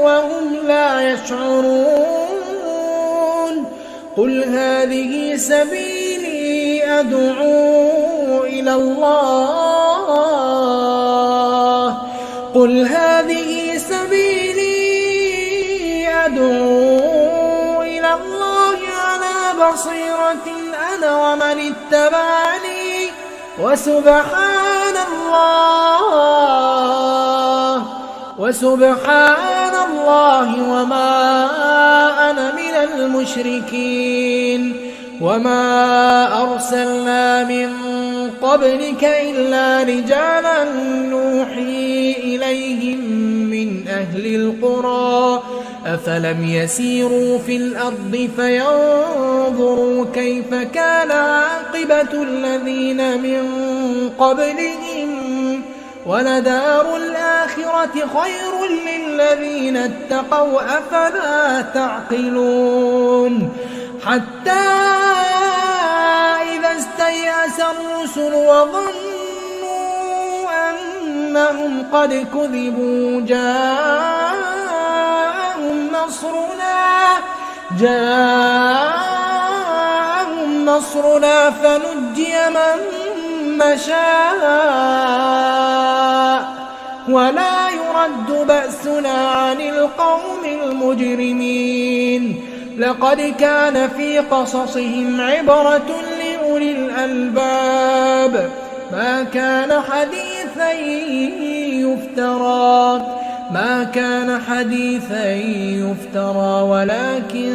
وهم لا يشعرون. قل هذه سبيلي أدعو إلى الله قل هذه سبيلي أدعو إلى الله على بصيرة أنا ومن اتبعني وسبحان الله وما أنا من المشركين وما أرسلنا من قبلك إلا رجالا نوحي إليهم من أهل القرى أفلم يسيروا في الأرض فينظروا كيف كان عاقبة الذين من قبلهم ولدار الآخرة خير للذين اتقوا أفلا تعقلون حتى إذا استيأس الرسل وظنوا أنهم قد كذبوا جاءهم نصرنا فنجي من نشاء ولا يرد بأسنا عن القوم المجرمين لقد كان في قصصهم عبرة لأولي الألباب ما كان حديثا يفترى ولكن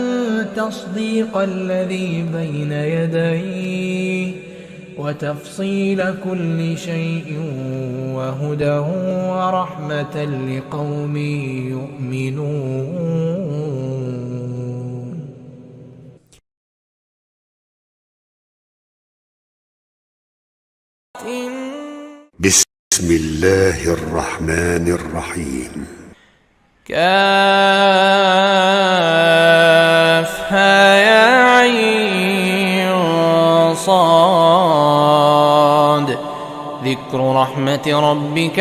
تصديق الذي بين يديه وتفصيل كل شيء وهدى ورحمة لقوم يؤمنون. بسم الله الرحمن الرحيم. كافها يا عين صاد ذكر رحمة ربك